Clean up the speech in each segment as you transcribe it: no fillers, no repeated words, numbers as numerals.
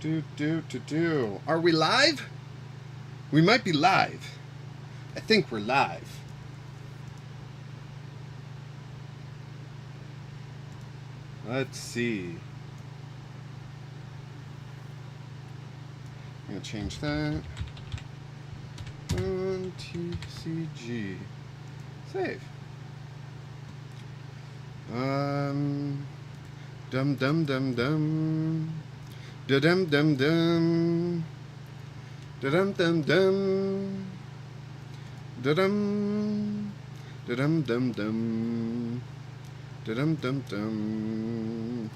Are we live? We might be live. I think we're live. Let's see. I'm gonna change that. On TCG. Save. Dum dum dum dum. Da dum dum dum. Da dum dum dum. Da dum. Da dum dum dum. Da dum dum dum.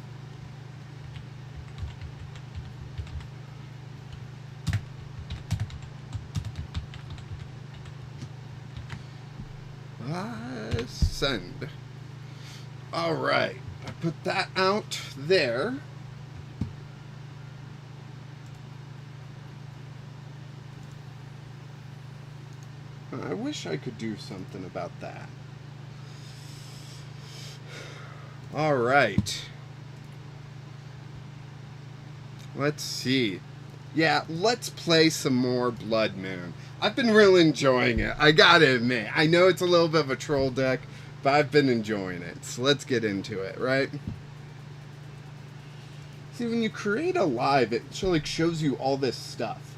Send. All right, I put that out there. I wish I could do something about that. All right. Let's see. Yeah, let's play some more Blood Moon. I've been really enjoying it. I gotta admit. I know it's a little bit of a troll deck, but I've been enjoying it. So let's get into it, right? See, when you create a live, it shows you all this stuff.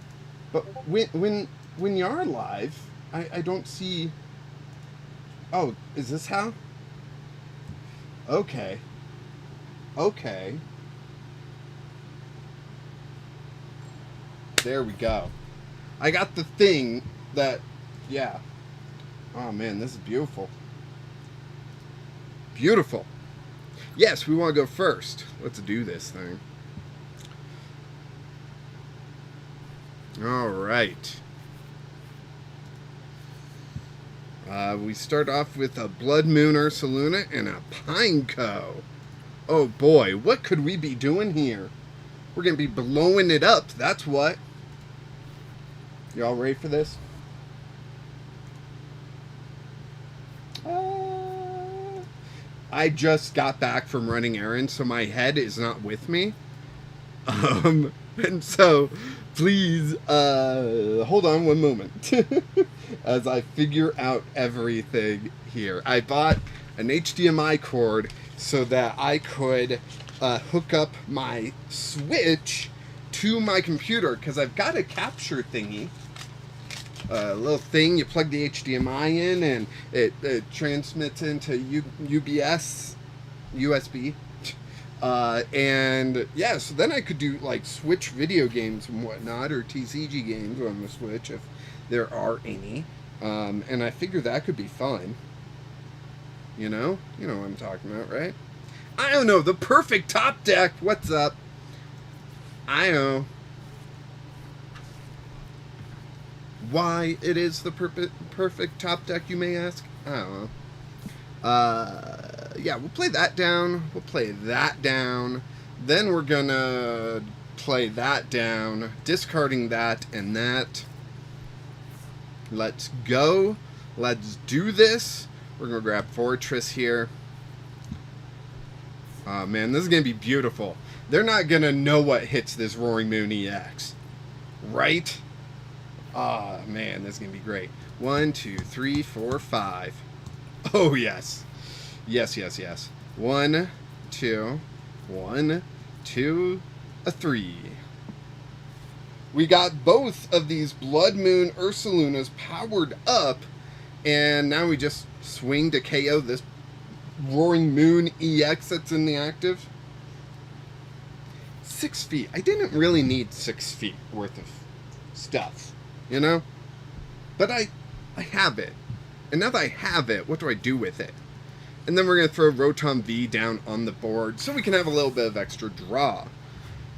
But when you are live, I don't see... Oh, is this how? Okay. Okay. There we go. I got the thing that... Yeah. Oh, man, this is beautiful. Beautiful. Yes, we want to go first. Let's do this thing. All right. We start off with a Blood Moon Ursaluna and a Pineco. Oh boy, what could we be doing here? We're going to be blowing it up, that's what. Y'all ready for this? I just got back from running errands, so my head is not with me. And so, please, hold on one moment as I figure out everything here. I bought an HDMI cord so that I could hook up my Switch to my computer, because I've got a capture thingy. A little thing, you plug the HDMI in and it transmits into USB. And yeah, so then I could do like Switch video games and whatnot, or TCG games on the Switch if there are any. And I figure that could be fun. You know what I'm talking about, right? I don't know, the perfect top deck. What's up? I know. Why it is the perfect top deck, you may ask? I don't know. Yeah, we'll play that down. We'll play that down. Then we're gonna play that down, discarding that and that. Let's go. Let's do this. We're gonna grab Fortress here. Oh man, this is gonna be beautiful. They're not gonna know what hits this Roaring Moon EX, right? Ah, oh, man, this is going to be great. 1, 2, 3, 4, 5. Oh, yes. Yes, yes, yes. 1, 2, 1, 2, a 3. We got both of these Blood Moon Ursalunas powered up, and now we just swing to KO this Roaring Moon EX that's in the active. 6 feet. I didn't really need 6 feet worth of stuff. You know? But I have it. And now that I have it, what do I do with it? And then we're going to throw Rotom V down on the board so we can have a little bit of extra draw.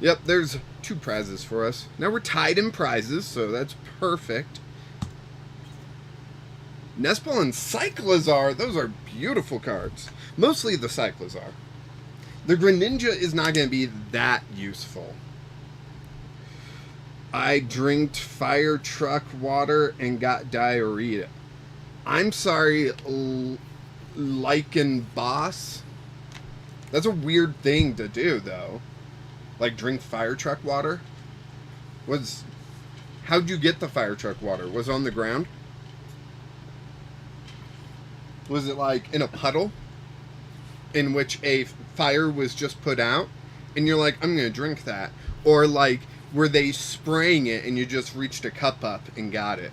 Yep, there's 2 prizes for us. Now we're tied in prizes, so that's perfect. Nespal and Cyclizar, those are beautiful cards. Mostly the Cyclizar. The Greninja is not going to be that useful. I drank fire truck water and got diarrhea. I'm sorry, Lycan Boss. That's a weird thing to do, though. Like, drink fire truck water. How'd you get the fire truck water? Was it on the ground? Was it like in a puddle in which a fire was just put out and you're like, I'm going to drink that? Or like, were they spraying it and you just reached a cup up and got it?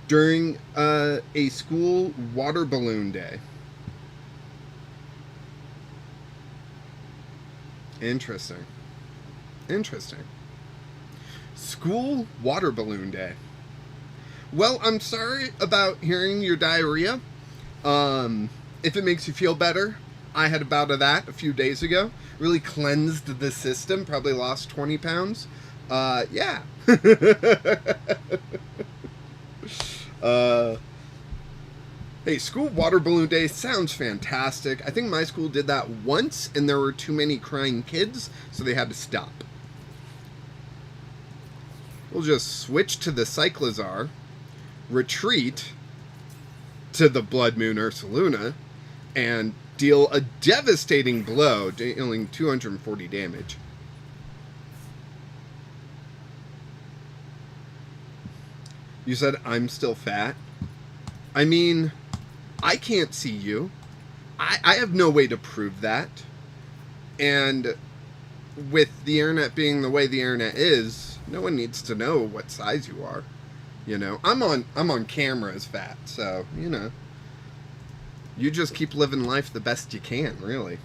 During a school water balloon day. Interesting. Interesting. School water balloon day. Well, I'm sorry about hearing your diarrhea. If it makes you feel better, I had a bout of that a few days ago. Really cleansed the system. Probably lost 20 pounds. Yeah. Hey, school water balloon day sounds fantastic. I think my school did that once, and there were too many crying kids, so they had to stop. We'll just switch to the Cyclizar, retreat to the Blood Moon Ursaluna, and deal a devastating blow, dealing 240 damage. You said I'm still fat? I mean, I can't see you. I have no way to prove that. And with the internet being the way the internet is, no one needs to know what size you are. You know, I'm on camera as fat, so, you know. You just keep living life the best you can, really.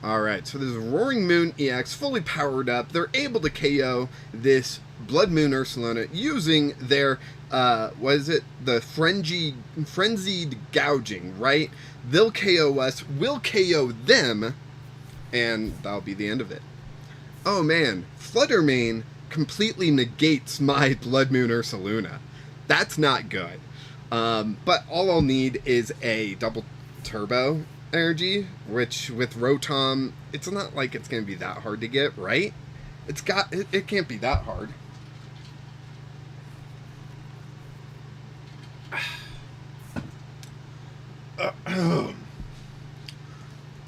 Alright, so there's a Roaring Moon EX fully powered up. They're able to KO this Blood Moon Ursaluna using their, what is it? The Frenzied Gouging, right? They'll KO us, we'll KO them, and that'll be the end of it. Oh man, Fluttermane completely negates my Blood Moon Ursaluna. That's not good. But all I'll need is a double turbo energy, which with Rotom, it's not like it's going to be that hard to get, right? It can't be that hard.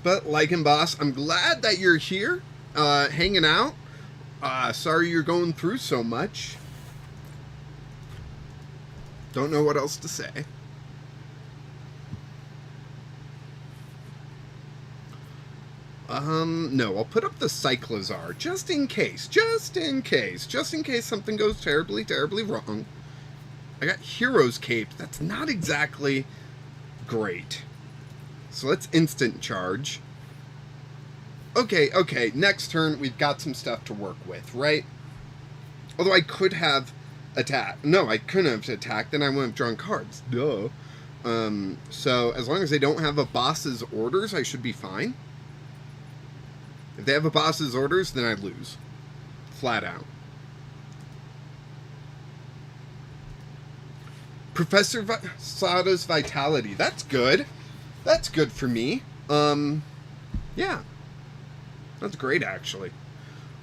But Lycan Boss, I'm glad that you're here, hanging out. Sorry you're going through so much. Don't know what else to say. No, I'll put up the Cyclizar, just in case something goes terribly, terribly wrong. I got Hero's Cape, that's not exactly great. So let's instant charge. Okay, next turn we've got some stuff to work with, right? Although I could have attacked. No, I couldn't have attacked, then I wouldn't have drawn cards. Duh. So as long as they don't have a boss's orders, I should be fine. If they have a boss's orders, then I lose. Flat out. Professor Sada's Vitality. That's good. That's good for me. Yeah. That's great, actually.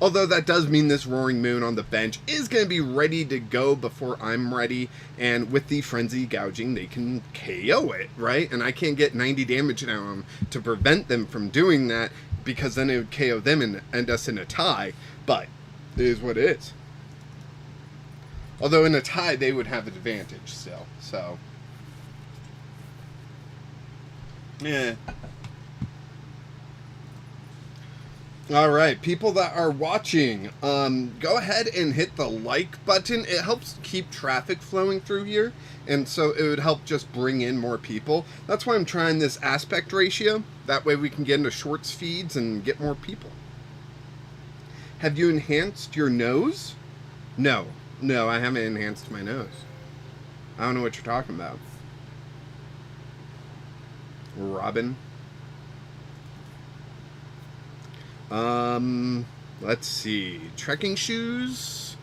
Although that does mean this Roaring Moon on the bench is going to be ready to go before I'm ready. And with the Frenzy Gouging, they can KO it, right? And I can't get 90 damage out of them to prevent them from doing that, because then it would KO them and end us in a tie. But it is what it is. Although in a tie, they would have an advantage still. So, yeah. Alright, people that are watching, go ahead and hit the like button. It helps keep traffic flowing through here, and so it would help just bring in more people. That's why I'm trying this aspect ratio. That way we can get into shorts feeds and get more people. Have you enhanced your nose? No, I haven't enhanced my nose. I don't know what you're talking about. Robin. Let's see. Trekking shoes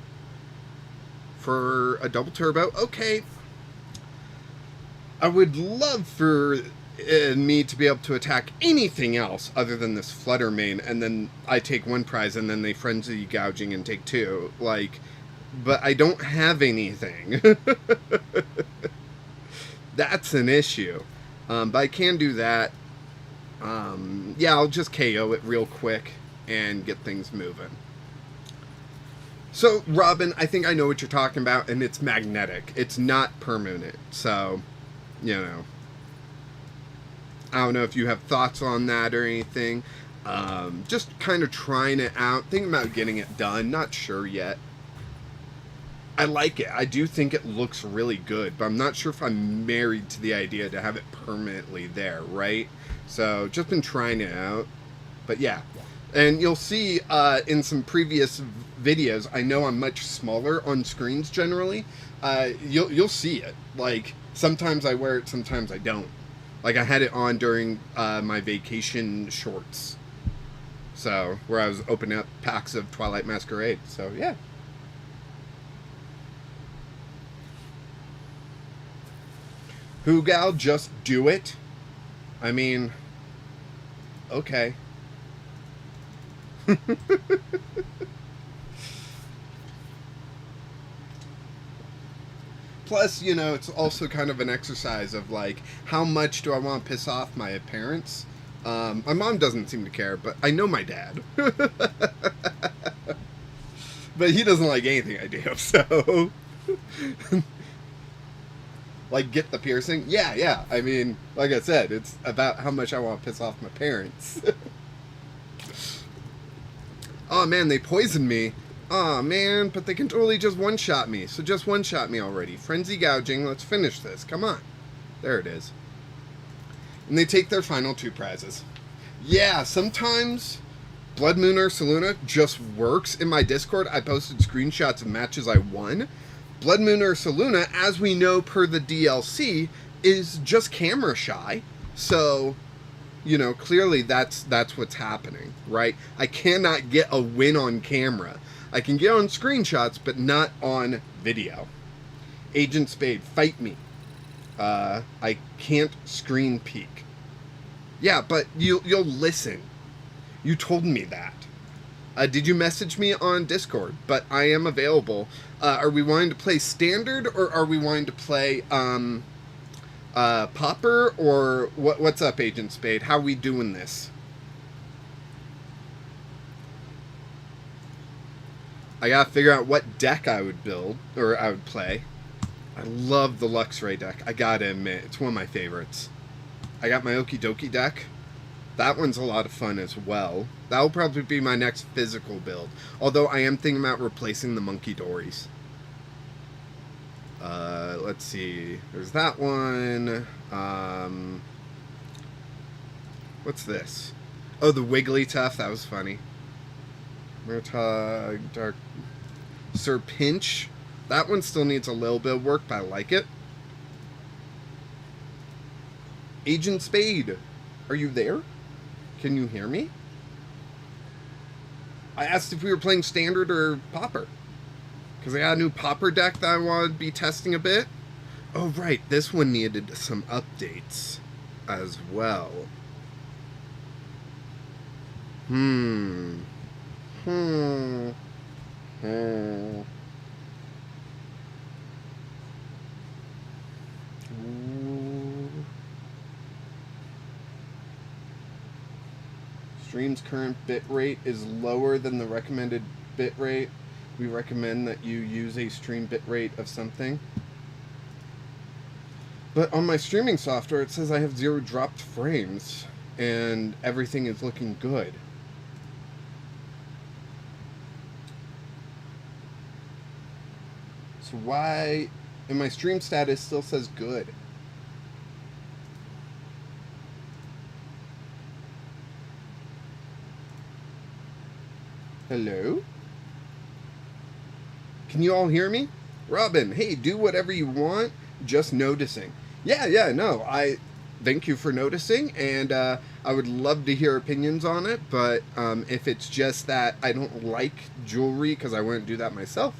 for a double turbo. Okay. I would love for me to be able to attack anything else other than this Fluttermane, and then I take one prize and then they Frenzy Gouging and take two. Like, but I don't have anything. That's an issue. But I can do that. Yeah, I'll just KO it real quick and get things moving. So, Robin, I think I know what you're talking about, and it's magnetic. It's not permanent, so, you know. I don't know if you have thoughts on that or anything. Just kind of trying it out, thinking about getting it done, not sure yet. I like it. I do think it looks really good, but I'm not sure if I'm married to the idea to have it permanently there, right? So, just been trying it out. But yeah. And you'll see in some previous videos, I know I'm much smaller on screens generally. You'll see it. Like, sometimes I wear it, sometimes I don't. Like, I had it on during my vacation shorts. So, where I was opening up packs of Twilight Masquerade. So, yeah. Hoogal, just do it. I mean, okay. Plus, you know, it's also kind of an exercise of like, how much do I want to piss off my parents? My mom doesn't seem to care, but I know my dad. But he doesn't like anything I do, so... Like, get the piercing? Yeah. I mean, like I said, it's about how much I want to piss off my parents. Oh, man, they poisoned me. Oh, man, but they can totally just one-shot me. So just one-shot me already. Frenzy gouging. Let's finish this. Come on. There it is. And they take their final 2 prizes. Yeah, sometimes Blood Moon Ursaluna just works. In my Discord, I posted screenshots of matches I won. Blood Moon Ursaluna, as we know per the DLC, is just camera shy. So, you know, clearly that's what's happening, right? I cannot get a win on camera. I can get on screenshots, but not on video. Agent Spade, fight me. I can't screen peek. Yeah, but you'll listen. You told me that. Did you message me on Discord? But I am available. Are we wanting to play standard, or are we wanting to play Popper, or what's up, Agent Spade? How are we doing this? I gotta figure out what deck I would build, or I would play. I love the Luxray deck. I gotta admit, it's one of my favorites. I got my Okie Dokie deck. That one's a lot of fun as well. That'll probably be my next physical build. Although I am thinking about replacing the Monkey Dories. Let's see. There's that one. What's this? Oh, the Wigglytuff. That was funny. Murtog, Dark... Sir Pinch. That one still needs a little bit of work, but I like it. Agent Spade. Are you there? Can you hear me? I asked if we were playing standard or Popper. Because I got a new Popper deck that I want to be testing a bit. Oh, right. This one needed some updates as well. Stream's current bitrate is lower than the recommended bitrate. We recommend that you use a stream bitrate of something. But on my streaming software, it says I have 0 dropped frames, and everything is looking good. So why, and my stream status still says good? Hello? Can you all hear me? Robin, hey, do whatever you want, just noticing. Yeah, no, I thank you for noticing, and I would love to hear opinions on it, but if it's just that I don't like jewelry because I wouldn't do that myself,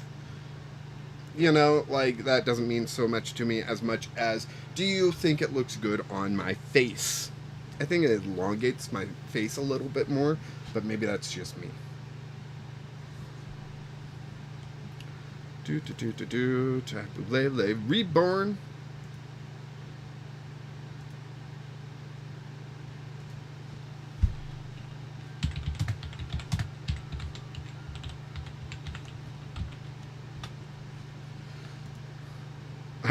you know, like, that doesn't mean so much to me as much as, do you think it looks good on my face? I think it elongates my face a little bit more, but maybe that's just me. Tapu Lele Reborn.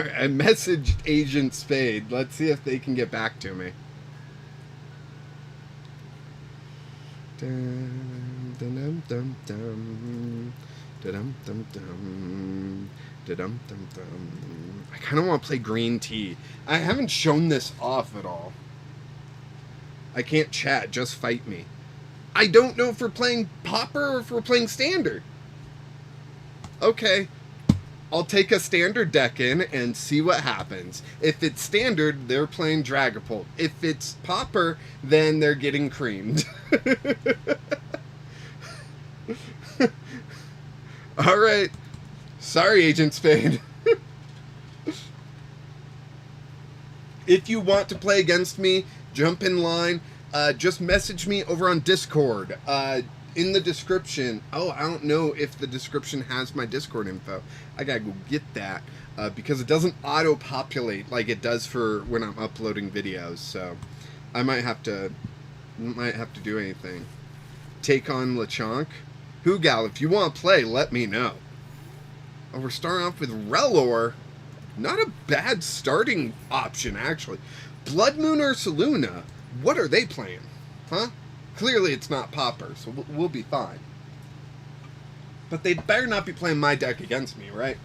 Alright, I messaged Agent Spade. Let's see if they can get back to me. Dun, dun, dun, dun, dun, dun, dun, dun, dun, dun. I kind of want to play green tea. I haven't shown this off at all. I can't chat, just fight me. I don't know if we're playing Popper or if we're playing Standard. Okay. I'll take a Standard deck in and see what happens. If it's Standard, they're playing Dragapult. If it's Popper, then they're getting creamed. Alright. Sorry, Agent Spade. If you want to play against me, jump in line. Just message me over on Discord. In the description. Oh, I don't know if the description has my Discord info. I gotta go get that. Because it doesn't auto-populate like it does for when I'm uploading videos. So, I might have to do anything. Take on Lechonk. Hoogal, if you want to play, let me know. Oh, we're starting off with Relor. Not a bad starting option, actually. Blood Moon Ursaluna. What are they playing? Huh? Clearly it's not Popper, so we'll be fine. But they'd better not be playing my deck against me, right?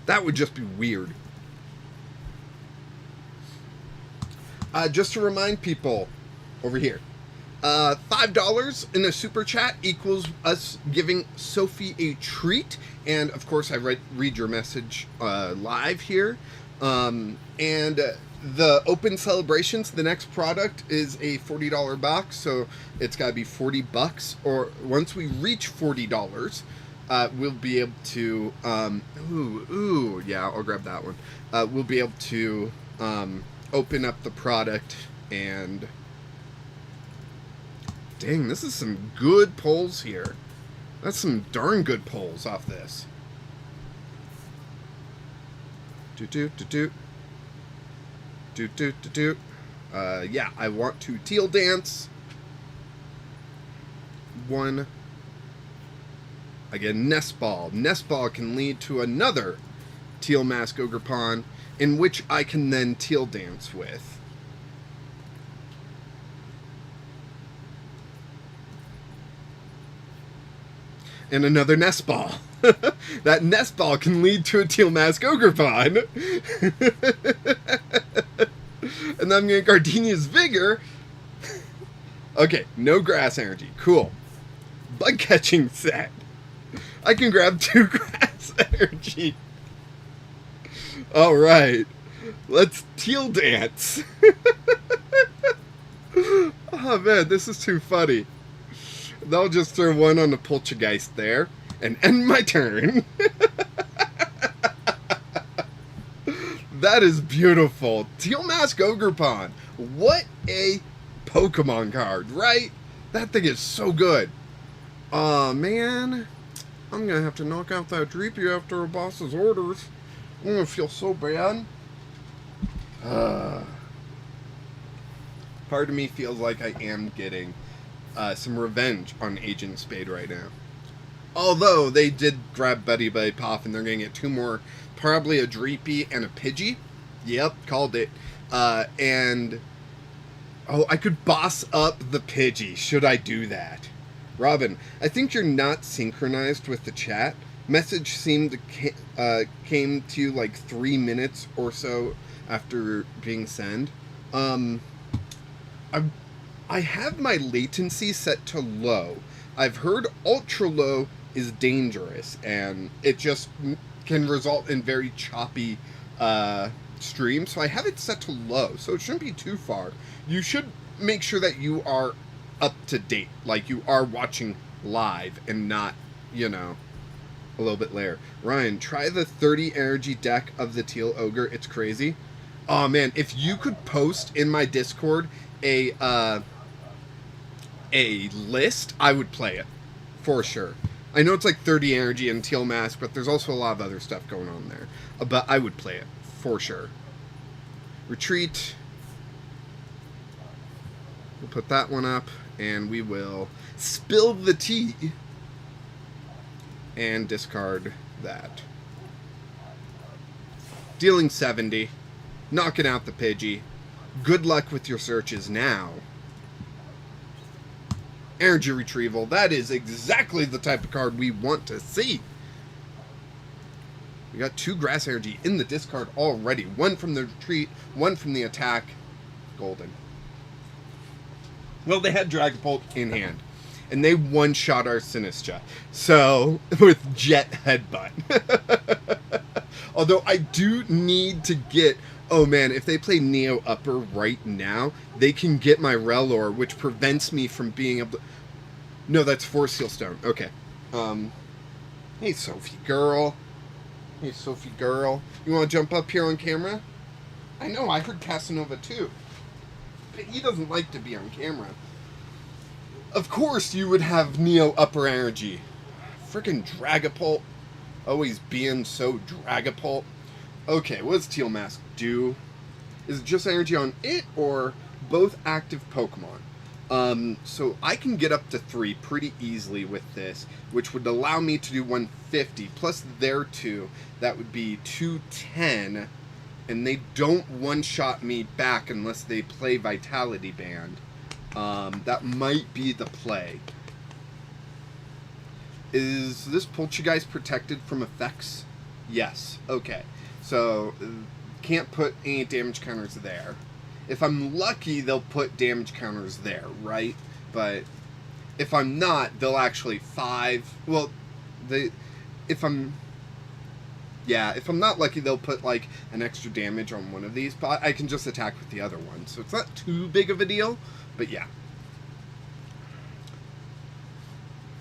That would just be weird. Just to remind people, over here, $5 in a super chat equals us giving Sophie a treat. And, of course, I read your message live here. The open celebrations, the next product is a $40 box, so it's got to be $40. Or once we reach $40, we'll be able to... yeah, I'll grab that one. We'll be able to open up the product and... Dang, this is some good pulls here. That's some darn good pulls off this. Yeah, I want to teal dance. One. Again, Nest Ball. Nest Ball can lead to another Teal Mask Ogerpon, in which I can then teal dance with. And another Nest Ball. That Nest Ball can lead to a Teal Mask Ogerpon. And then I'm going to Gardenia's Vigor. Okay, no grass energy. Cool. Bug catching set. I can grab 2 grass energy. Alright. Let's teal dance. Oh man, this is too funny. I'll just throw one on the Poltergeist there and end my turn. That is beautiful. Teal Mask Ogerpon. What a Pokemon card, right? That thing is so good. Aw, man. I'm going to have to knock out that Dreepy after a boss's orders. I'm going to feel so bad. Part of me feels like I am getting some revenge on Agent Spade right now. Although, they did grab Buddy Pop, and they're going to get 2 more, probably a Dreepy and a Pidgey. Yep, called it. And, oh, I could boss up the Pidgey. Should I do that? Robin, I think you're not synchronized with the chat. Message seemed to came to you like 3 minutes or so after being sent. I have my latency set to low. I've heard ultra low is dangerous, and it just can result in very choppy streams. So I have it set to low, so it shouldn't be too far. You should make sure that you are up to date, like you are watching live and not, you know, a little bit later. Ryan, try the 30 energy deck of the Teal Ogre. It's crazy. Oh man, if you could post in my Discord a list, I would play it for sure. I know it's like 30 energy and Teal Mask, but there's also a lot of other stuff going on there. But I would play it for sure. Retreat. We'll put that one up, and we will spill the tea and discard that. dealing 70, knocking out the Pidgey. Good luck with your searches now. Energy Retrieval, that is exactly the type of card we want to see. We got 2 Grass Energy in the discard already. 1 from the retreat, 1 from the attack. Golden. Well, they had Dragapult in hand. And they one-shot our Sinistcha. So, with Jet Headbutt. Although, I do need to get... Oh, man, if they play Neo Upper right now, they can get my Rellor, which prevents me from being able to... No, that's Force Seal Stone. Okay. Hey, Sophie girl. Hey, Sophie girl. You want to jump up here on camera? I know, I heard Casanova too. But he doesn't like to be on camera. Of course you would have Neo Upper Energy. Frickin' Dragapult. Always being so Dragapult. Okay, what does Teal Mask do? Is it just energy on it or both active Pokemon? So I can get up to 3 pretty easily with this, which would allow me to do 150 plus their 2. That would be 210, and they don't one-shot me back unless they play Vitality Band. That might be the play. Is this Poltergeist protected from effects? Yes. Okay. So, can't put any damage counters there. If I'm lucky, they'll put damage counters there, right? But if I'm not, they'll actually 5... Well, if I'm not lucky, they'll put, like, an extra damage on one of these. But I can just attack with the other one. So it's not too big of a deal. But yeah.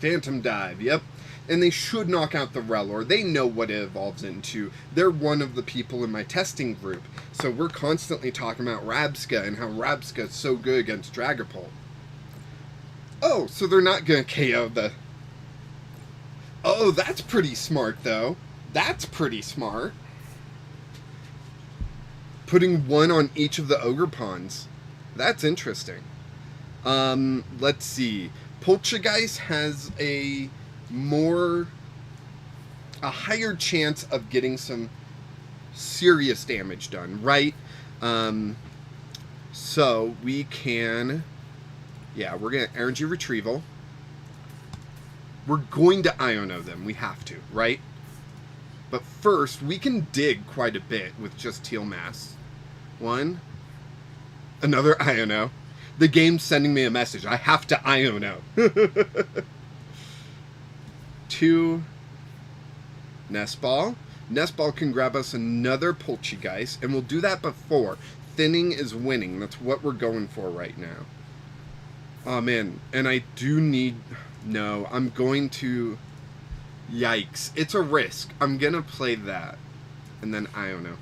Phantom Dive, yep. And they should knock out the Rellor. They know what it evolves into. They're one of the people in my testing group. So we're constantly talking about Rabska and how Rabska is so good against Dragapult. Oh, so they're not going to KO the... Oh, that's pretty smart, though. That's pretty smart. Putting 1 on each of the Ogre Pawns. That's interesting. Let's see. Poltergeist has a higher chance of getting some serious damage done, right? So we can, yeah, we're gonna energy retrieval. We're going to Iono them. We have to, right? But first, we can dig quite a bit with just Teal Mass. 1, another Iono. The game's sending me a message. I have to Iono. 2, Nestball. Nestball can grab us another Poltergeist, and we'll do that before. Thinning is winning. That's what we're going for right now. Oh, man. And I do need... No, I'm going to... Yikes. It's a risk. I'm going to play that. And then Iono.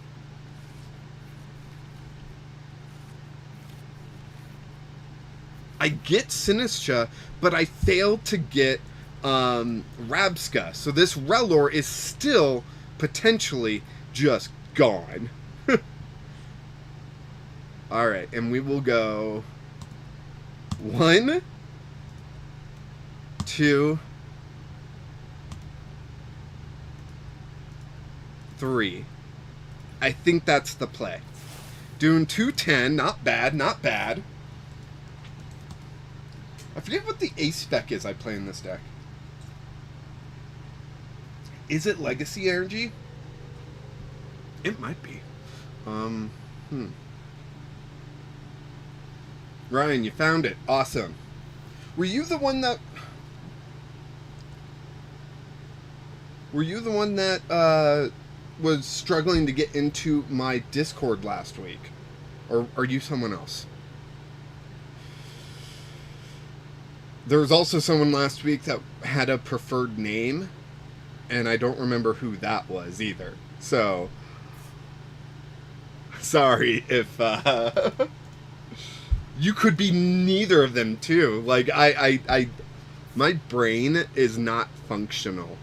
I get Sinistcha, but I failed to get Rabska. So this Rellor is still potentially just gone. Alright, and we will go 1, 2, 3. I think that's the play. Doing 210, not bad, not bad. I forget what the ace spec is I play in this deck. Is it Legacy Energy? It might be. Ryan, you found it. Awesome. Were you the one that... was struggling to get into my Discord last week? Or are you someone else? There was also someone last week that had a preferred name, and I don't remember who that was either. So, sorry if you could be neither of them too. Like my brain is not functional.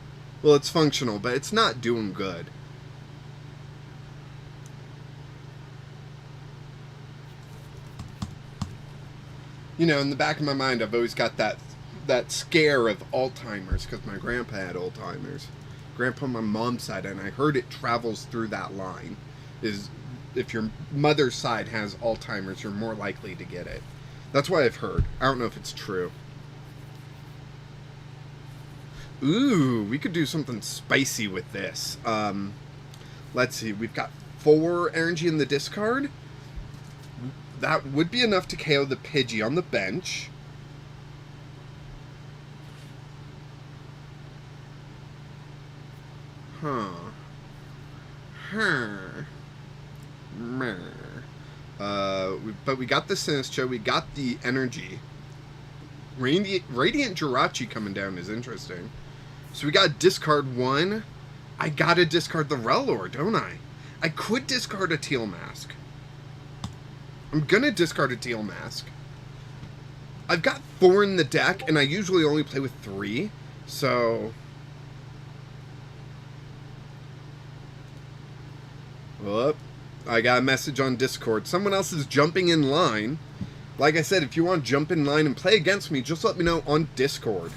Well, it's functional, but it's not doing good. You know, in the back of my mind, I've always got that scare of Alzheimer's, because my grandpa had Alzheimer's. Grandpa on my mom's side, and I heard it travels through that line. is if your mother's side has Alzheimer's, you're more likely to get it. That's what I've heard. I don't know if it's true. Ooh, we could do something spicy with this. Let's see. We've got 4 energy in the discard. That would be enough to KO the Pidgey on the bench. Huh. But we got the Sinistcha, we got the energy. Radiant Jirachi coming down is interesting. So we got discard 1. I gotta discard the Rellor, don't I? I could discard a Teal Mask. I'm gonna discard a Teal Mask. I've got 4 in the deck, and I usually only play with 3, so... Whoop. I got a message on Discord. Someone else is jumping in line. Like I said, if you want to jump in line and play against me, just let me know on Discord.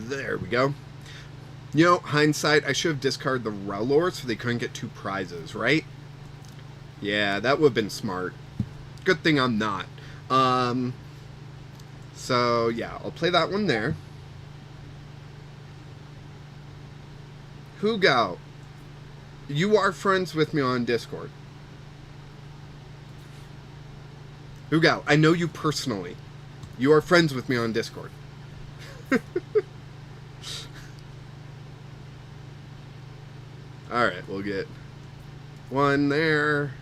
There we go. You know, hindsight, I should have discarded the Rellor so they couldn't get 2 prizes, right? Yeah, that would have been smart. Good thing I'm not. So, yeah, I'll play that one there. Hugao, you are friends with me on Discord. Hugao, I know you personally. You are friends with me on Discord. Alright, we'll get 1 there.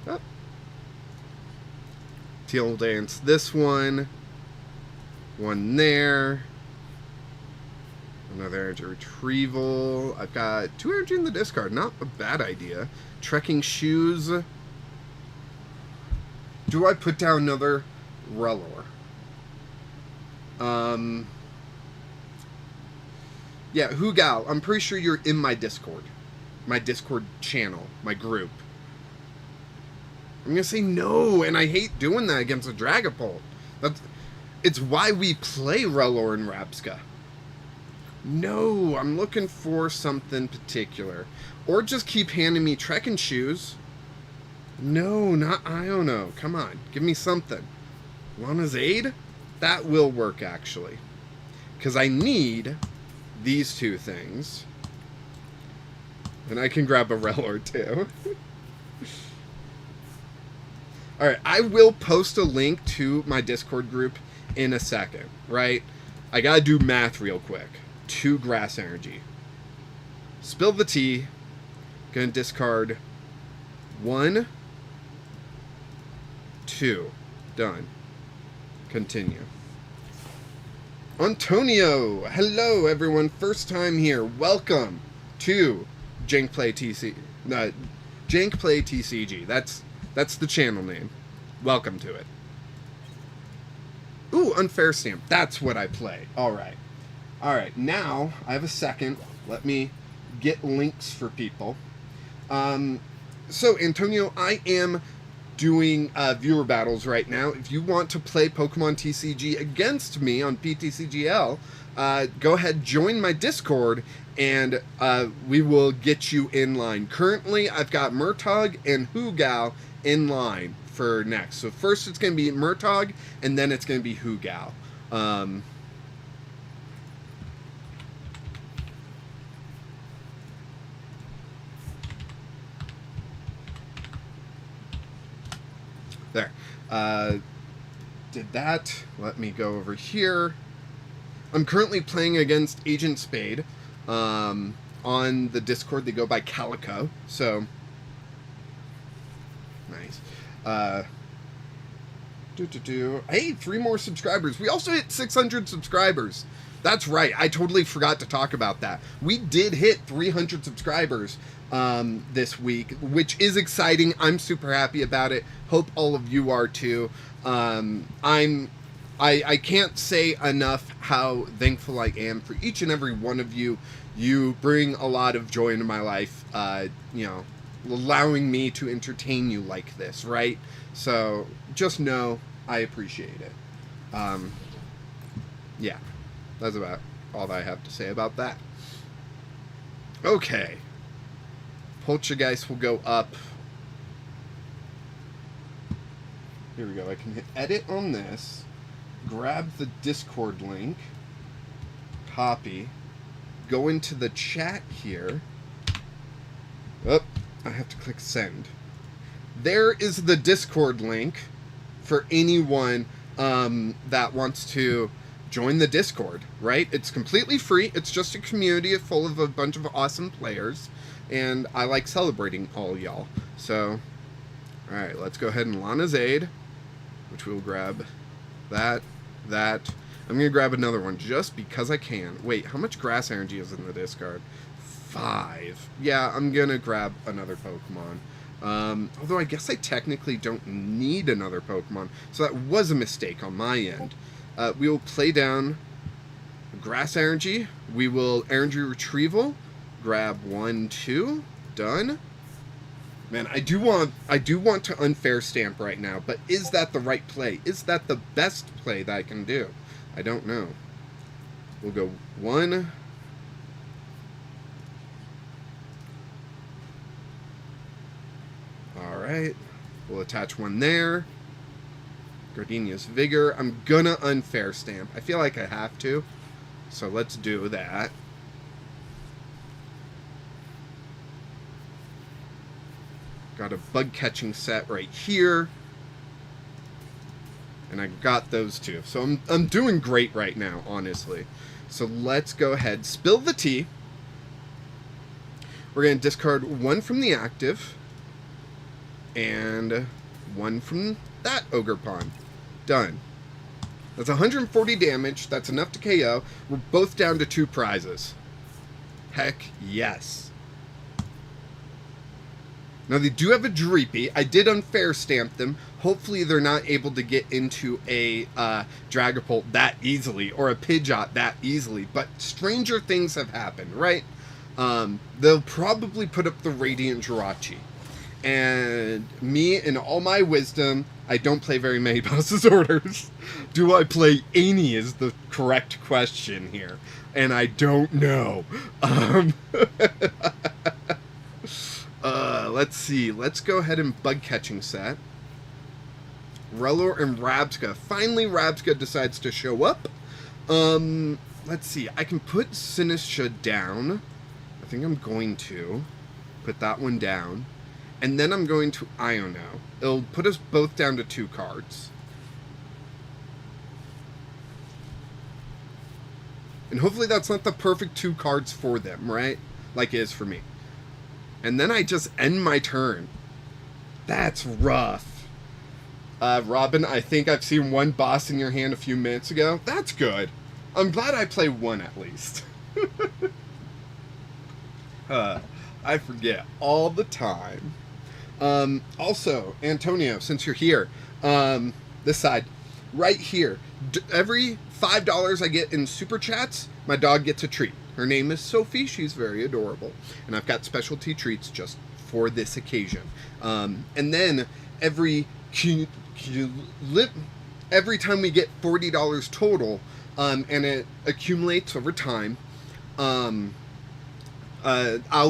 Oh. Teal Dance this one. 1 there. Another energy retrieval. I've got 2 energy in the discard. Not a bad idea. Trekking Shoes. Do I put down another Rellor? Yeah, Hugao, I'm pretty sure you're in my Discord. My Discord channel. My group. I'm gonna say no, and I hate doing that against a Dragapult. It's why we play Rellor and Rapska. No, I'm looking for something particular. Or just keep handing me Trekking Shoes. No, not Iono. Come on, give me something. Lana's Aid? That will work, actually. Because I need these 2 things. And I can grab a Rellor, too. Alright, I will post a link to my Discord group in a second, right? I gotta do math real quick. 2 grass energy. Spill the tea. Gonna discard 1, 2. Done. Continue. Antonio! Hello, everyone. First time here. Welcome to Jank Play TCG. Jank Play TCG. That's the channel name. Welcome to it. Ooh, Unfair Stamp. That's what I play. Alright. Alright, now I have a second. Let me get links for people. So, Antonio, I am doing viewer battles right now. If you want to play Pokemon TCG against me on PTCGL, go ahead, join my Discord, and we will get you in line. Currently, I've got Murtog and Hugao in line for next. So first it's going to be Murtog, and then it's going to be Hugao. There. Did that. Let me go over here. I'm currently playing against Agent Spade. On the Discord, they go by Calico. So, nice. Hey, 3 more subscribers. We also hit 600 subscribers. That's right. I totally forgot to talk about that. We did hit 300 subscribers this week, which is exciting. I'm super happy about it. Hope all of you are too. I can't say enough how thankful I am for each and every one of you. You bring a lot of joy into my life, allowing me to entertain you like this, right? So just know I appreciate it. Yeah, that's about all that I have to say about that. Okay. Poltergeist will go up. Here we go. I can hit edit on this, grab the Discord link, copy, go into the chat here. Oh, I have to click send. There is the Discord link for anyone that wants to join the Discord, right? It's completely free. It's just a community full of a bunch of awesome players, and I like celebrating all y'all. So, all right, let's go ahead and Lana's Aid, which we'll grab that. I'm going to grab another one just because I can. Wait, how much grass energy is in the discard? 5. Yeah, I'm going to grab another Pokemon. Although I guess I technically don't need another Pokemon, so that was a mistake on my end. We will play down grass energy. We will energy retrieval. Grab 1, 2. Done. Man, I do want to unfair stamp right now, but is that the right play? Is that the best play that I can do? I don't know. We'll go 1. Alright. We'll attach 1 there. Gardenia's Vigor. I'm gonna unfair stamp. I feel like I have to. So let's do that. Got a bug catching set right here. And I got those two. So I'm doing great right now, honestly. So let's go ahead. Spill the tea. We're going to discard 1 from the active. And 1 from that Ogre Pawn. Done. That's 140 damage. That's enough to KO. We're both down to 2 prizes. Heck yes. Now, they do have a Dreepy. I did unfair stamp them. Hopefully, they're not able to get into a Dragapult that easily, or a Pidgeot that easily. But stranger things have happened, right? They'll probably put up the Radiant Jirachi. And me, in all my wisdom, I don't play very many Boss's Orders. Do I play any is the correct question here. And I don't know. Let's see. Let's go ahead and bug catching set. Rellor and Rabska. Finally, Rabska decides to show up. Let's see. I can put Sinistra down. I think I'm going to put that one down. And then I'm going to Iono. It'll put us both down to 2 cards. And hopefully that's not the perfect 2 cards for them, right? Like it is for me. And then I just end my turn. That's rough. Robin, I think I've seen 1 boss in your hand a few minutes ago. That's good. I'm glad I play 1 at least. I forget all the time. Also, Antonio, since you're here, this side, right here, every $5 I get in Super Chats, my dog gets a treat. Her name is Sophie. She's very adorable. And I've got specialty treats just for this occasion. And then every time we get $40 total, and it accumulates over time, I'll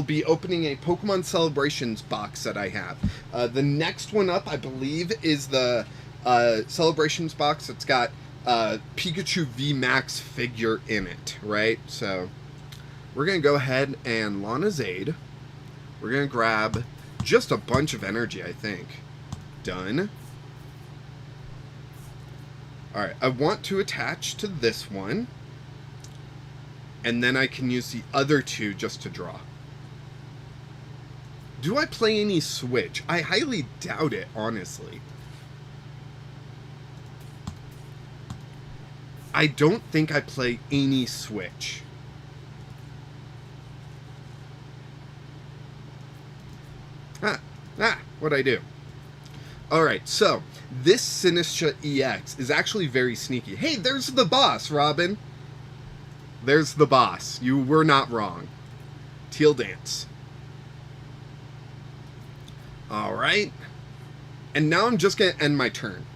be opening a Pokemon Celebrations box that I have. The next one up, I believe, is the Celebrations box that's got Pikachu VMAX figure in it, right? So we're going to go ahead and Lana's Aid. We're going to grab just a bunch of energy, I think. Done. Alright, I want to attach to this one. And then I can use the other 2 just to draw. Do I play any Switch? I highly doubt it, honestly. I don't think I play any Switch. What'd I do? Alright, so, this Sinistra EX is actually very sneaky. Hey, there's the boss, Robin! There's the boss. You were not wrong. Teal Dance. Alright. And now I'm just going to end my turn.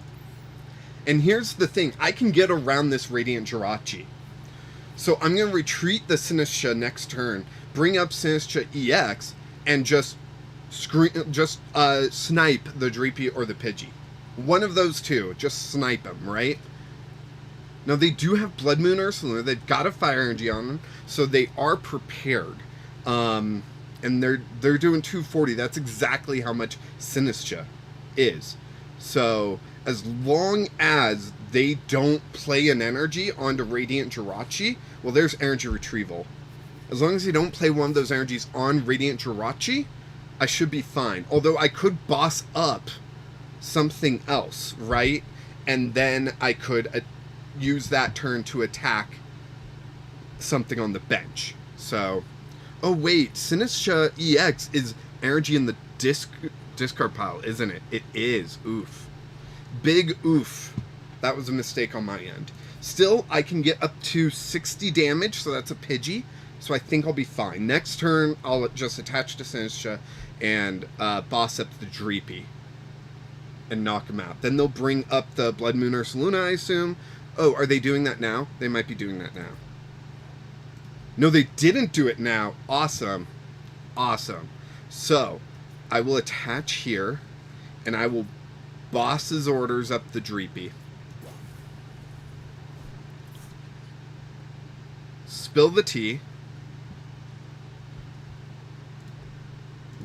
And here's the thing. I can get around this Radiant Jirachi. So I'm going to retreat the Sinistcha next turn, bring up Sinistcha EX, and just snipe the Dreepy or the Pidgey. One of those two. Just snipe them, right? Now, they do have Blood Moon Ursaluna. They've got a Fire Energy on them, so they are prepared. And they're doing 240. That's exactly how much Sinistcha is. So, as long as they don't play an energy onto Radiant Jirachi, well, there's energy retrieval. As long as they don't play one of those energies on Radiant Jirachi, I should be fine. Although I could boss up something else, right? And then I could use that turn to attack something on the bench. So, oh wait, Sinistcha EX is energy in the discard pile, isn't it? It is. Oof. Big oof. That was a mistake on my end. Still, I can get up to 60 damage, so that's a Pidgey. So I think I'll be fine. Next turn, I'll just attach to Sinistcha and boss up the Dreepy and knock him out. Then they'll bring up the Blood Moon Ursaluna, I assume. Oh, are they doing that now? They might be doing that now. No, they didn't do it now. Awesome. Awesome. So, I will attach here, and I will boss's orders up the Dreepy. Spill the tea.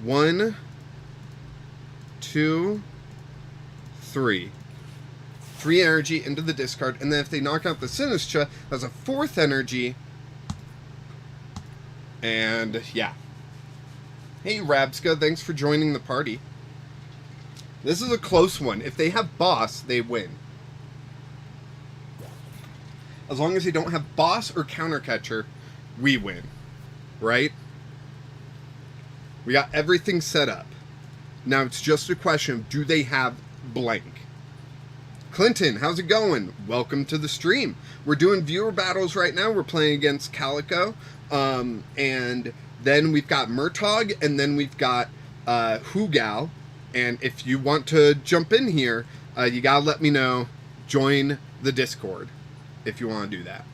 1, 2, 3. 3 energy into the discard, and then if they knock out the Sinistcha, that's a 4th energy. And yeah. Hey Rabska, thanks for joining the party. This is a close one. If they have boss, they win. As long as they don't have boss or counter catcher, we win. Right? We got everything set up. Now it's just a question of, do they have blank? Clinton, how's it going? Welcome to the stream. We're doing viewer battles right now. We're playing against Calico. And then we've got Murtog, and then we've got Hugal. And if you want to jump in here, you gotta let me know. Join the Discord if you want to do that.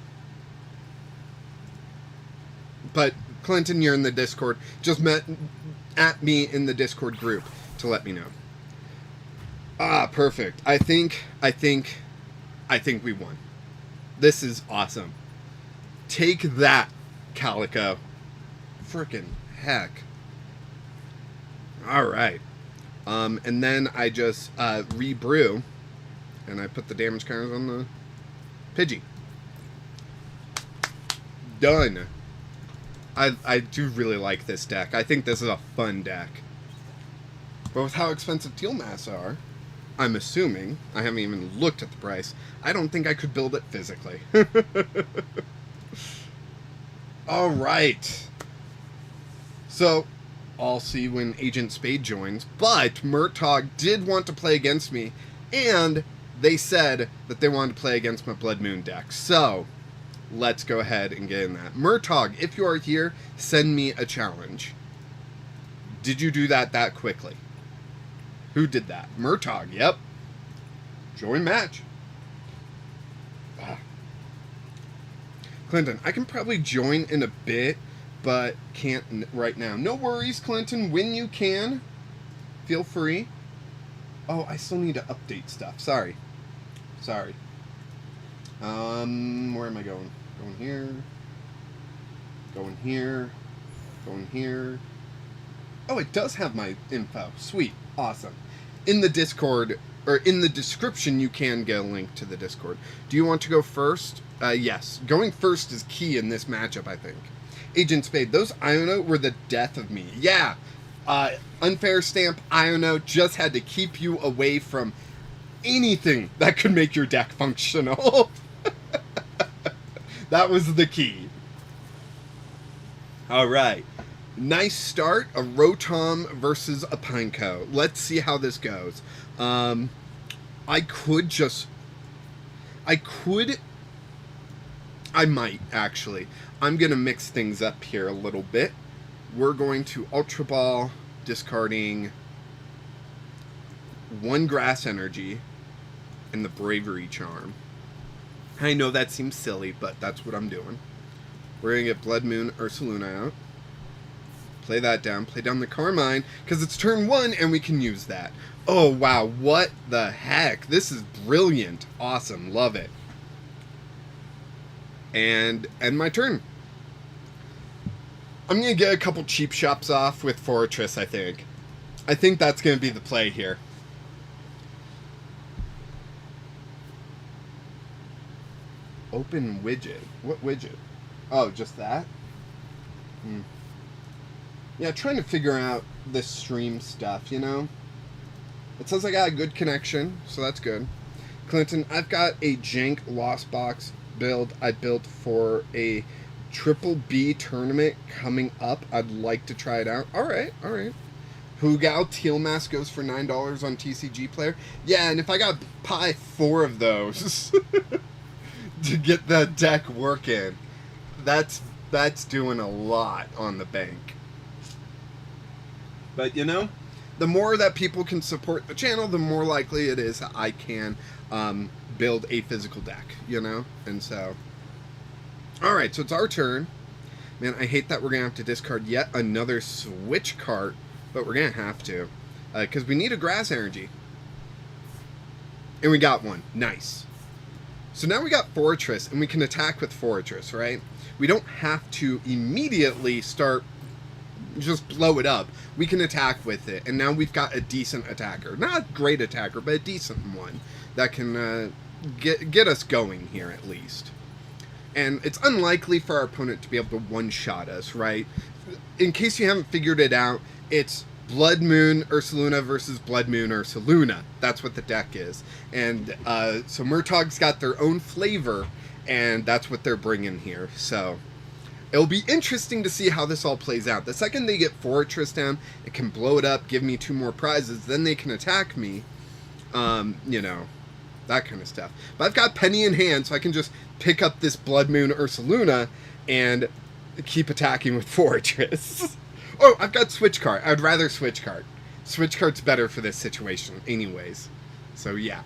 But Clinton, you're in the Discord. Just at me in the Discord group to let me know. Ah, perfect. I think we won. This is awesome. Take that, Calico. Frickin' heck. Alright. And then I just rebrew, and I put the damage counters on the Pidgey. Done. I do really like this deck. I think this is a fun deck. But with how expensive Teal Mass are, I'm assuming, I haven't even looked at the price, I don't think I could build it physically. Alright. So, I'll see when Agent Spade joins, but Murtog did want to play against me, and they said that they wanted to play against my Blood Moon deck. So, let's go ahead and get in that. Murtog, if you are here, send me a challenge. Did you do that quickly? Who did that? Murtog, yep. Join match. Ah. Clinton, I can probably join in a bit, but can't right now. No worries, Clinton. When you can, feel free. Oh, I still need to update stuff. Sorry. Where am I going? Going here. Going here. Going here. Oh, it does have my info. Sweet. Awesome. In the Discord, or in the description, you can get a link to the Discord. Do you want to go first? Yes. Going first is key in this matchup, I think. Agent Spade, those Iono were the death of me. Yeah. Unfair stamp Iono just had to keep you away from anything that could make your deck functional. That was the key. Alright. Nice start. A Rotom versus a Pineco. Let's see how this goes. I might, actually. I'm going to mix things up here a little bit. we're going to Ultra Ball, discarding 1 Grass Energy and the Bravery Charm. I know that seems silly, but that's what I'm doing. We're going to get Blood Moon Ursaluna out. Play that down. Play down the Carmine, because it's turn 1 and we can use that. Oh, wow. What the heck? This is brilliant. Awesome. Love it. And end my turn. I'm going to get a couple cheap shops off with Fortress, I think. I think that's going to be the play here. Open widget. What widget? Oh, just that? Yeah, trying to figure out this stream stuff, you know? It says I got a good connection, so that's good. Clinton, I've got a Jank Lost Box build I built for a Triple B tournament coming up. I'd like to try it out. Alright. Hugao Teal Mask goes for $9 on TCG Player. Yeah, and if I got buy 4 of those to get that deck working, that's doing a lot on the bank. But, you know, the more that people can support the channel, the more likely it is I can build a physical deck, you know? And so, alright, so it's our turn. Man, I hate that we're going to have to discard yet another switch card, but we're going to have to. Because we need a Grass Energy. And we got one. Nice. So now we got Fortress, and we can attack with Fortress, right? We don't have to immediately start just blow it up. We can attack with it, and now we've got a decent attacker. Not a great attacker, but a decent one that can get us going here at least. And it's unlikely for our opponent to be able to one-shot us, right? In case you haven't figured it out, it's Blood Moon Ursaluna versus Blood Moon Ursaluna. That's what the deck is. And so Murtog's got their own flavor, and that's what they're bringing here. So it'll be interesting to see how this all plays out. The second they get Fortress down, it can blow it up, give me 2 more prizes, then they can attack me. You know, that kind of stuff. But I've got Penny in hand, so I can just pick up this Blood Moon Ursaluna and keep attacking with Fortress. Oh, I've got Switch Card. I'd rather Switch Card. Switch Card's better for this situation anyways. So, yeah.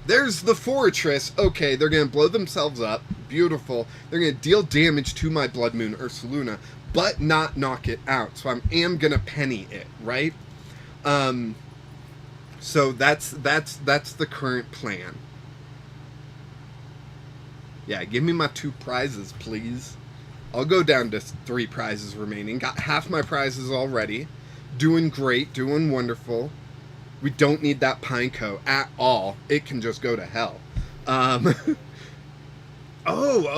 There's the Fortress. Okay, they're going to blow themselves up. Beautiful. They're going to deal damage to my Blood Moon Ursaluna, but not knock it out. So I am going to penny it, right? So that's the current plan. Yeah, give me my 2 prizes, please. I'll go down to 3 prizes remaining. Got half my prizes already. Doing great, doing wonderful. We don't need that Pineco at all. It can just go to hell. Oh,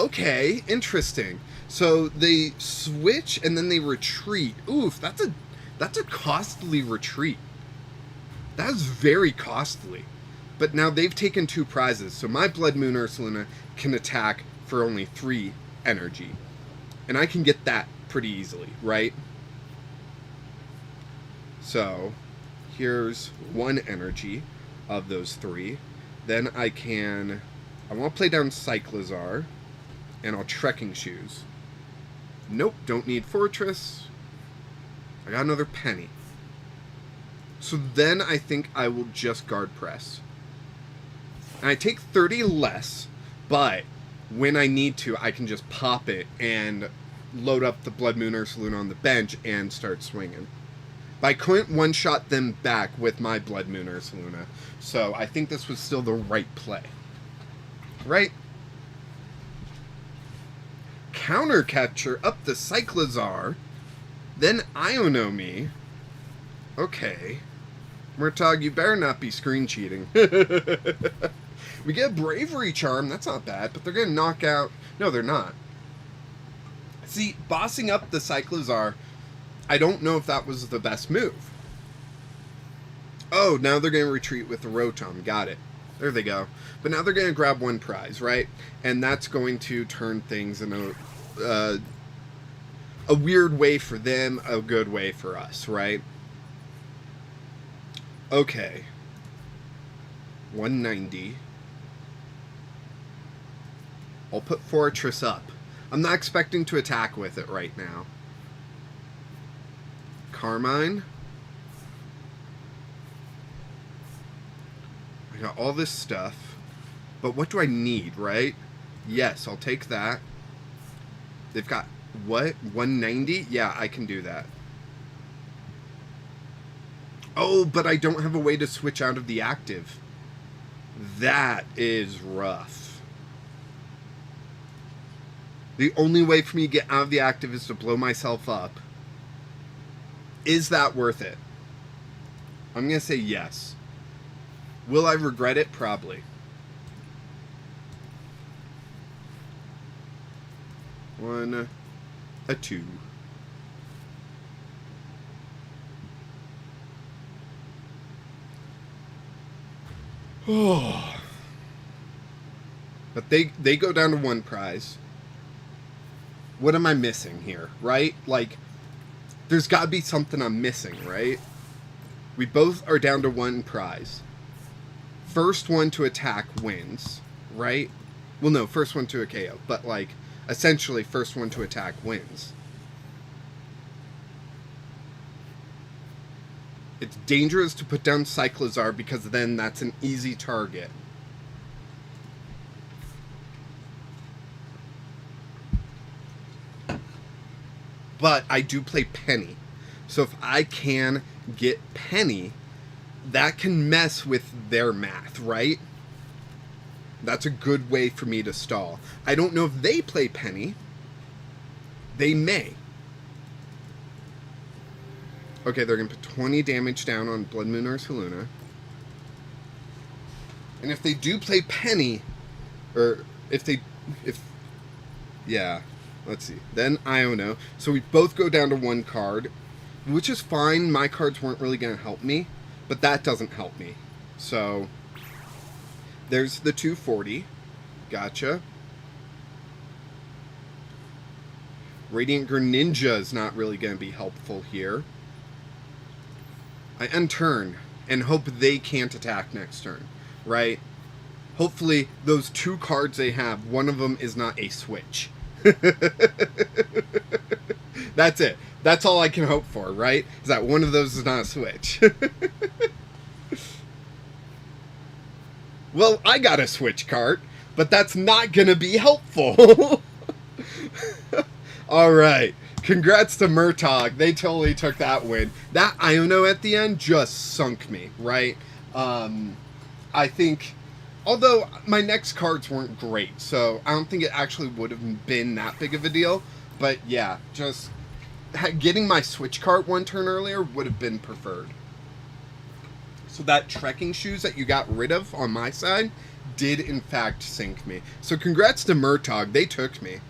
okay. Interesting. So they switch and then they retreat. Oof, that's a costly retreat. That is very costly. But now they've taken 2 prizes. So my Blood Moon Ursaluna can attack for only 3 energy. And I can get that pretty easily, right? So here's 1 energy of those 3. Then I want to play down Cyclizar, and I'll Trekking Shoes. Nope, don't need Fortress. I got another Penny. So then I think I will just Guard Press. And I take 30 less, but when I need to, I can just pop it and load up the Blood Moon Ursaluna on the bench and start swinging. But I couldn't one-shot them back with my Blood Moon Ursaluna, so I think this was still the right play. Right? Counter Capture up the Cyclizar, then Ionomi. Okay. Murtog, you better not be screen cheating. We get a Bravery Charm, that's not bad, but they're going to knock out... No, they're not. See, bossing up the Cyclizar, I don't know if that was the best move. Oh, now they're going to retreat with the Rotom. Got it. There they go. But now they're going to grab 1 prize, right? And that's going to turn things in a weird way for them, a good way for us, right? Okay. 190. I'll put Fortress up. I'm not expecting to attack with it right now. Carmine. I got all this stuff. But what do I need, right? Yes, I'll take that. They've got, what? 190? Yeah, I can do that. Oh, but I don't have a way to switch out of the active. That is rough. The only way for me to get out of the active is to blow myself up. Is that worth it? I'm going to say yes. Will I regret it? Probably. One, a two. Oh. But they go down to one prize. What am I missing here, right? Like, there's got to be something I'm missing, right? We both are down to one prize. First one to attack wins, right? Well, no, first one to a KO, but, like, essentially first one to attack wins. It's dangerous to put down Cyclozar because then that's an easy target. But I do play Penny. So if I can get Penny, that can mess with their math, right? That's a good way for me to stall. I don't know if they play Penny. They may. Okay, they're going to put 20 damage down on Blood Moon Ursaluna. And if they do play Penny, or yeah, let's see. Then Iono. So we both go down to one card, which is fine. My cards weren't really going to help me, but that doesn't help me. So there's the 240. Gotcha. Radiant Greninja is not really going to be helpful here. I unturn and hope they can't attack next turn, right? Hopefully those two cards they have, one of them is not a switch. That's it. That's all I can hope for, right? Is that one of those is not a switch. Well, I got a switch card, but that's not going to be helpful. All right. Congrats to Murtog. They totally took that win. That Iono at the end just sunk me, right? I think, although my next cards weren't great, so I don't think it actually would have been that big of a deal. But yeah, just getting my switch card one turn earlier would have been preferred. So that trekking shoes that you got rid of on my side did in fact sink me. So congrats to Murtog. They took me.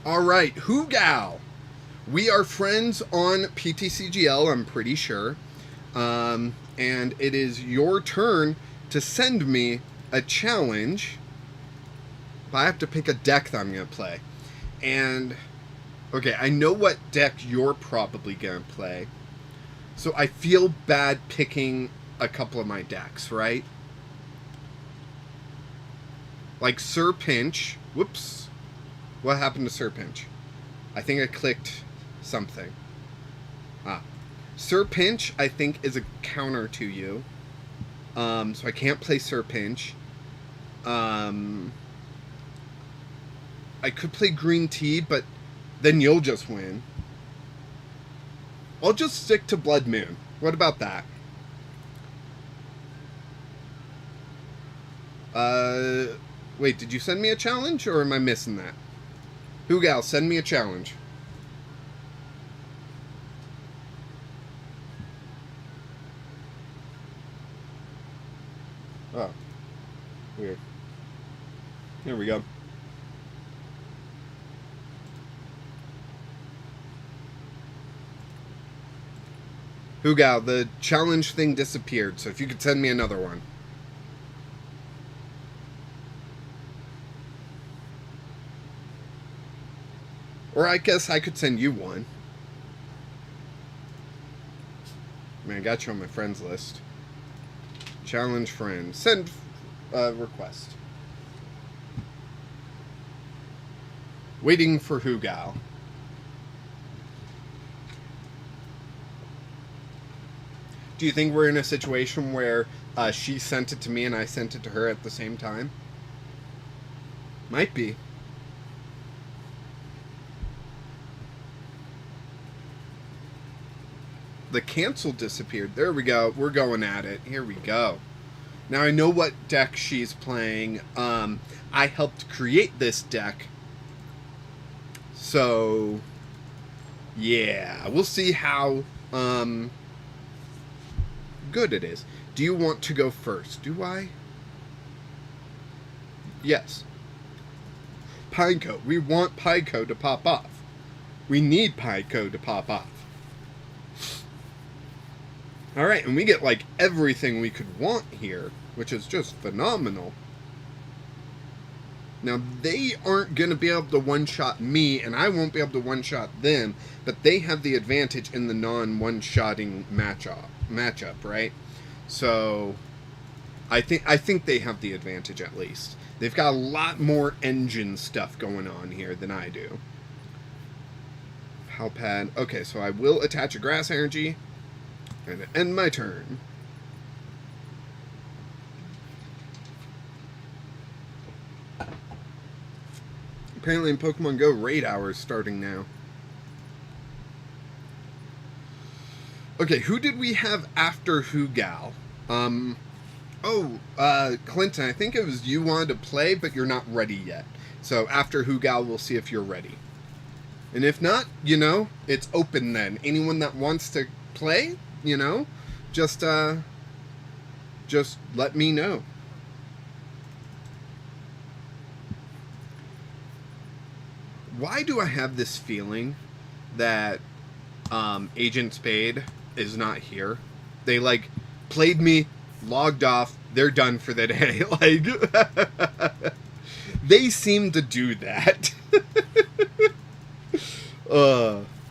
All right, Hoogal. We are friends on PTCGL, I'm pretty sure. And it is your turn to send me a challenge. But I have to pick a deck that I'm going to play. And, okay, I know what deck you're probably going to play. So I feel bad picking a couple of my decks, right? Like Sir Pinch. Whoops. What happened to Sir Pinch? I think I clicked something. Sir Pinch, I think, is a counter to you. So I can't play Sir Pinch. I could play Green Tea, but then you'll just win. I'll just stick to Blood Moon. What about that? Wait, did you send me a challenge, or am I missing that? Hoogal, send me a challenge. Oh. Weird. Here we go. Hoogal, the challenge thing disappeared, so if you could send me another one. Or I guess I could send you one. I mean, I got you on my friends list. Challenge friend. Send request. Waiting for Hugal. Do you think we're in a situation where she sent it to me and I sent it to her at the same time? Might be. The cancel disappeared. There we go. We're going at it. Here we go. Now I know what deck she's playing. I helped create this deck. So, yeah. We'll see how good it is. Do you want to go first? Do I? Yes. Pineco. We want Pineco to pop off. We need Pineco to pop off. Alright, and we get, like, everything we could want here, which is just phenomenal. Now, they aren't going to be able to one-shot me, and I won't be able to one-shot them, but they have the advantage in the non-one-shotting matchup, right? So, I think they have the advantage, at least. They've got a lot more engine stuff going on here than I do. Palpad. Okay, so I will attach a grass energy and end my turn. Apparently in Pokemon Go, raid hour is starting now. Okay, who did we have after Hugal? Clinton, I think it was you wanted to play, but you're not ready yet. So after Hugal, we'll see if you're ready. And if not, you know, it's open then. Anyone that wants to play, you know, just let me know. Why do I have this feeling that Agent Spade is not here? They, like, played me, logged off, they're done for the day. Like, they seem to do that.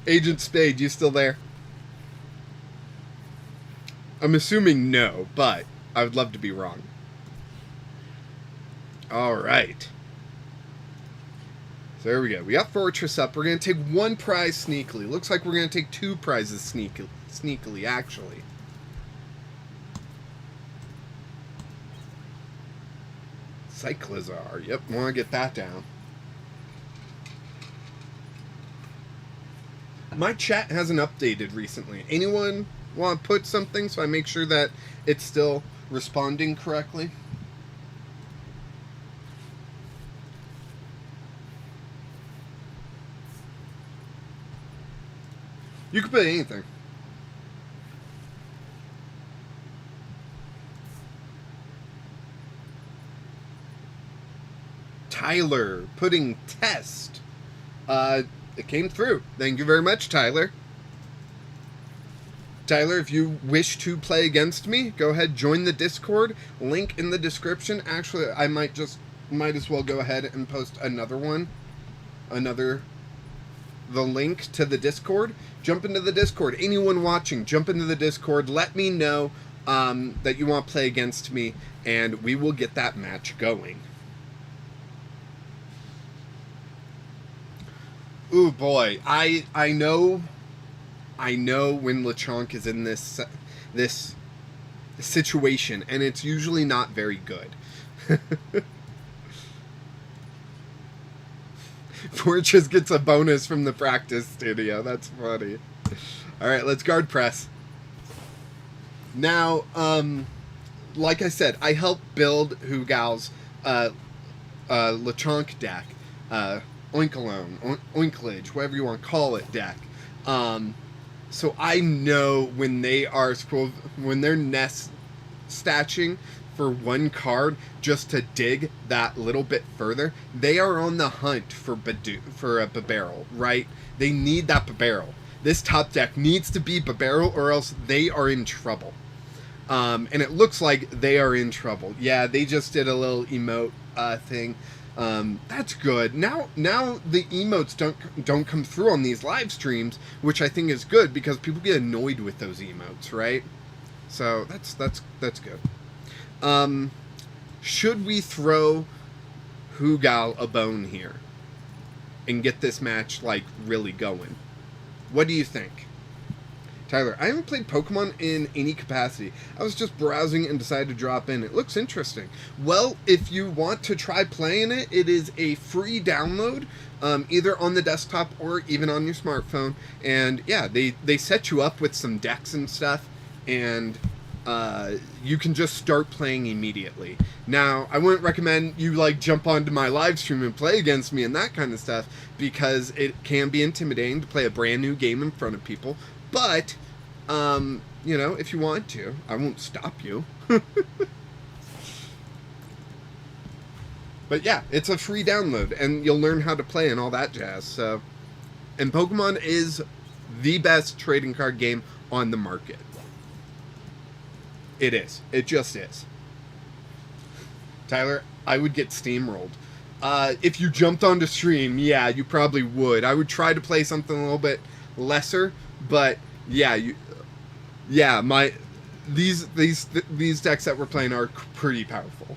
Agent Spade, you still there? I'm assuming no, but I would love to be wrong. Alright. So there we go. We got Fortress up. We're going to take one prize sneakily. Looks like we're going to take two prizes sneakily, actually. Cyclizar. Yep, want to get that down. My chat hasn't updated recently. Anyone want to put something so I make sure that it's still responding correctly? You can put anything. Tyler putting test. It came through. Thank you very much, Tyler. Tyler, if you wish to play against me, go ahead, join the Discord. Link in the description. Actually, I might as well go ahead and post another one. The link to the Discord. Jump into the Discord. Anyone watching, jump into the Discord. Let me know that you want to play against me, and we will get that match going. Ooh, boy. I know when Lechonk is in this situation, and it's usually not very good. Fortress gets a bonus from the practice studio. That's funny. Alright, let's guard press. Now, like I said, I helped build Hugal's Lechonk deck. Oinklage, whatever you want to call it, deck. So I know when they're nest statching for one card just to dig that little bit further, they are on the hunt for a Babarrel, right? They need that Babarrel. This top deck needs to be Babarrel or else they are in trouble. And it looks like they are in trouble. Yeah, they just did a little emote thing. That's good. Now the emotes don't come through on these live streams, which I think is good because people get annoyed with those emotes, right? So that's good. should we throw Hugal a bone here and get this match, like, really going? What do you think? Tyler, I haven't played Pokemon in any capacity. I was just browsing and decided to drop in. It looks interesting. Well, if you want to try playing it, it is a free download, either on the desktop or even on your smartphone. And yeah, they set you up with some decks and stuff, and you can just start playing immediately. Now, I wouldn't recommend you like jump onto my live stream and play against me and that kind of stuff, because it can be intimidating to play a brand new game in front of people. But, you know, if you want to, I won't stop you. But yeah, it's a free download, and you'll learn how to play and all that jazz. So, and Pokemon is the best trading card game on the market. It is. It just is. Tyler, I would get steamrolled. If you jumped onto stream, yeah, you probably would. I would try to play something a little bit lesser, but yeah, these decks that we're playing are pretty powerful.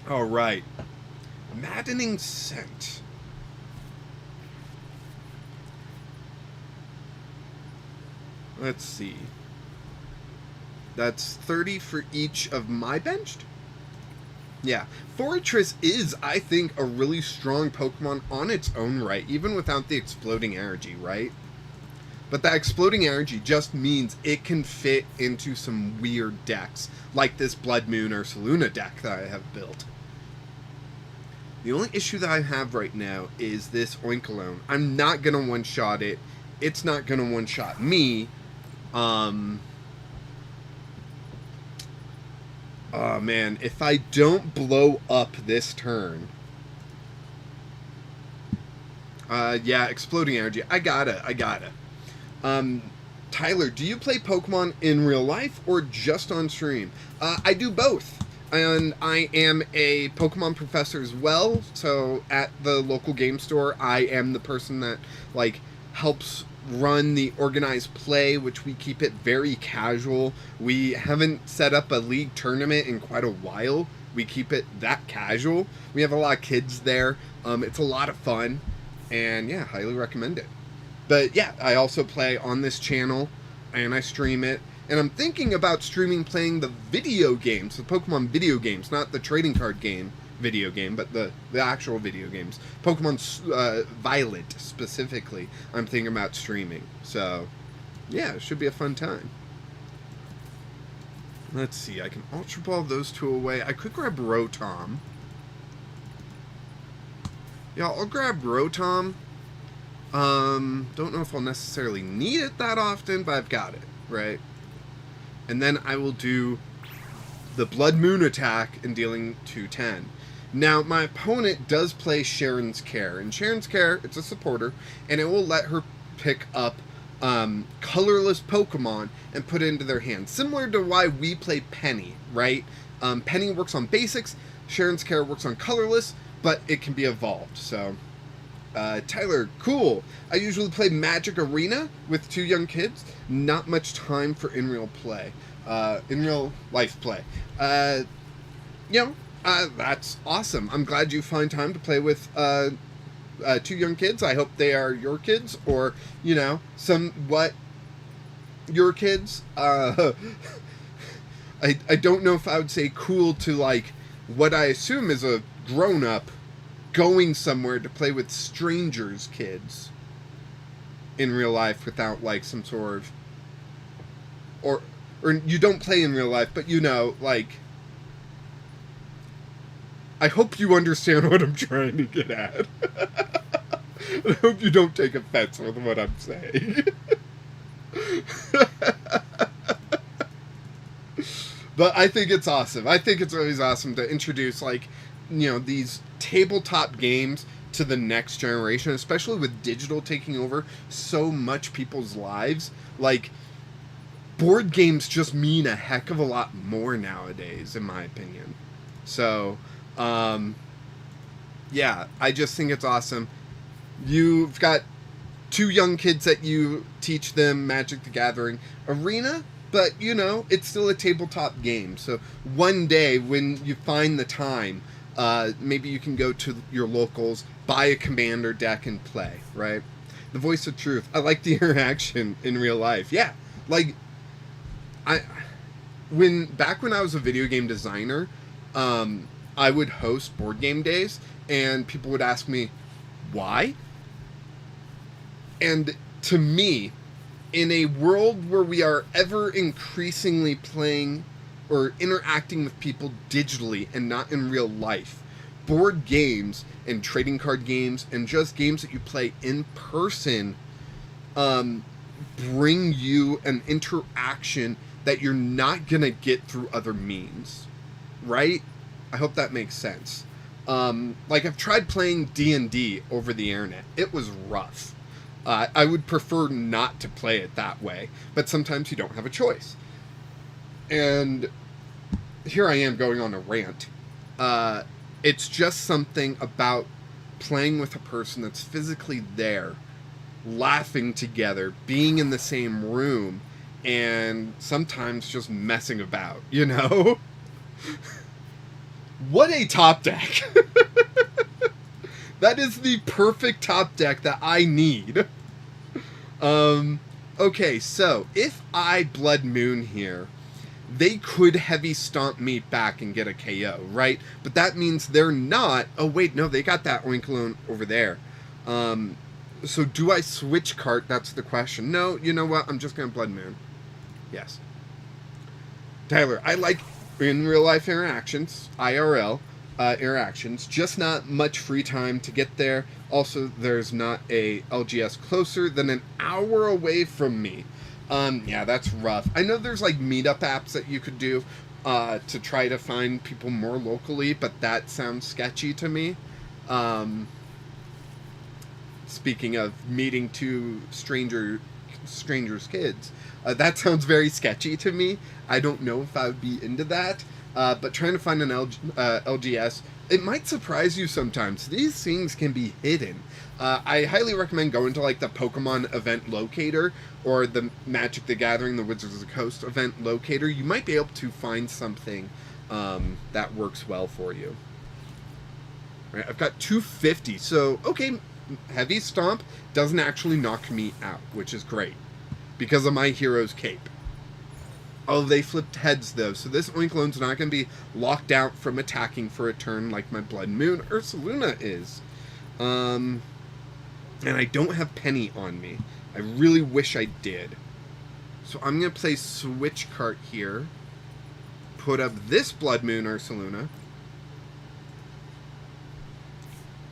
All right, maddening scent. Let's see. That's 30 for each of my benched. Yeah, Fortress is, I think, a really strong Pokemon on its own right, even without the exploding energy, right? But that exploding energy just means it can fit into some weird decks, like this Moon Ursaluna deck that I have built. The only issue that I have right now is this Oinkalone. I'm not going to one-shot it. It's not going to one-shot me. Oh man, if I don't blow up this turn. Yeah, exploding energy. I got it. Tyler, do you play Pokemon in real life or just on stream? I do both. And I am a Pokemon professor as well. So at the local game store, I am the person that like helps run the organized play, which we keep it very casual. We haven't set up a league tournament in quite a while. We keep it that casual. We have a lot of kids there. It's a lot of fun, and yeah, highly recommend it. But yeah, I also play on this channel, and I stream it. And I'm thinking about streaming playing the video games, the Pokemon video games, not the trading card game video game, but the actual video games. Pokemon Violet, specifically, I'm thinking about streaming. So, yeah, it should be a fun time. Let's see, I can Ultra Ball those two away. I could grab Rotom. Yeah, I'll grab Rotom. Don't know if I'll necessarily need it that often, but I've got it, right? And then I will do the Blood Moon attack and dealing 210. Now, my opponent does play Sharon's Care, and Sharon's Care, it's a supporter, and it will let her pick up colorless Pokemon and put it into their hands. Similar to why we play Penny, right? Penny works on basics, Sharon's Care works on colorless, but it can be evolved, so... Tyler, cool. I usually play Magic Arena with 2 young kids. Not much time for in real play. In real life play. That's awesome. I'm glad you find time to play with 2 young kids. I hope they are your kids, or, you know, somewhat your kids. I don't know if I would say cool to, like, what I assume is a grown-up going somewhere to play with strangers' kids in real life without, like, some sort of... Or you don't play in real life, but, you know, like... I hope you understand what I'm trying to get at. I hope you don't take offense with what I'm saying. But I think it's awesome. I think it's always awesome to introduce, like, you know, these tabletop games to the next generation, especially with digital taking over so much people's lives. Like, board games just mean a heck of a lot more nowadays, in my opinion. So, yeah, I just think it's awesome. You've got 2 young kids that you teach them Magic the Gathering. Arena, But, you know, it's still a tabletop game. So one day when you find the time, maybe you can go to your locals, buy a Commander deck, and play, right? The voice of truth. I like the interaction in real life. Yeah, like, back when I was a video game designer, I would host board game days, and people would ask me, why? And to me, in a world where we are ever increasingly playing or interacting with people digitally and not in real life, board games and trading card games and just games that you play in person bring you an interaction that you're not going to get through other means, right? I hope that makes sense. Like, I've tried playing D&D over the internet. It was rough. I would prefer not to play it that way, but sometimes you don't have a choice. And here I am going on a rant. It's just something about playing with a person that's physically there, laughing together, being in the same room, and sometimes just messing about, you know? What a top deck! That is the perfect top deck that I need. Okay, so if I Blood Moon here, they could heavy stomp me back and get a KO, right? But that means they're not... Oh, wait, no, they got that Oinkalone over there. So do I switch cart? That's the question. No, you know what? I'm just going to Blood Moon. Yes. Tyler, I like in real life interactions, IRL interactions, just not much free time to get there. Also, there's not a LGS closer than an hour away from me. Yeah, that's rough. I know there's like meetup apps that you could do to try to find people more locally, but that sounds sketchy to me. Speaking of meeting two strangers' kids, that sounds very sketchy to me. I don't know if I would be into that. But trying to find an LGS, it might surprise you sometimes. These things can be hidden. I highly recommend going to like the Pokemon event locator or the Magic the Gathering, the Wizards of the Coast event locator. You might be able to find something that works well for you. Right, I've got 250, so okay, Heavy Stomp doesn't actually knock me out, which is great because of my hero's cape. Oh, they flipped heads, though, so this Oinkalone's not going to be locked out from attacking for a turn like my Blood Moon Ursaluna is. And I don't have Penny on me. I really wish I did. So I'm going to play Switch Cart here. Put up this Blood Moon Ursaluna.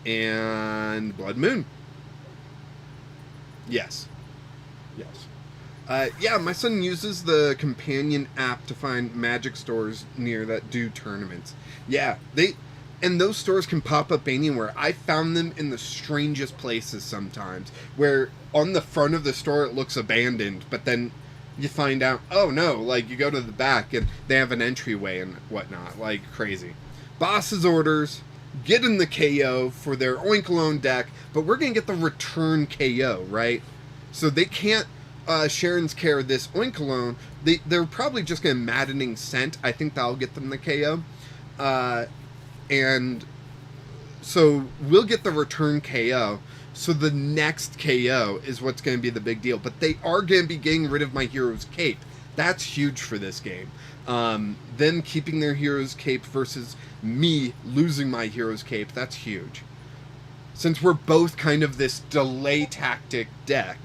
And Blood Moon. Yes. Yes. Yeah, my son uses the companion app to find Magic stores near that do tournaments. Yeah, and those stores can pop up anywhere. I found them in the strangest places sometimes, where on the front of the store it looks abandoned, but then you find out, oh no, like you go to the back and they have an entryway and whatnot, like crazy. Boss's orders, getting the KO for their Oinkalone deck, but we're going to get the return KO, right? So they can't Sharon's Care this Oinkalone. They're probably just going to Maddening Scent. I think that'll get them the KO. And so we'll get the return KO. So the next KO is what's going to be the big deal. But they are going to be getting rid of my hero's cape. That's huge for this game. Them keeping their hero's cape versus me losing my hero's cape. That's huge. Since we're both kind of this delay tactic deck.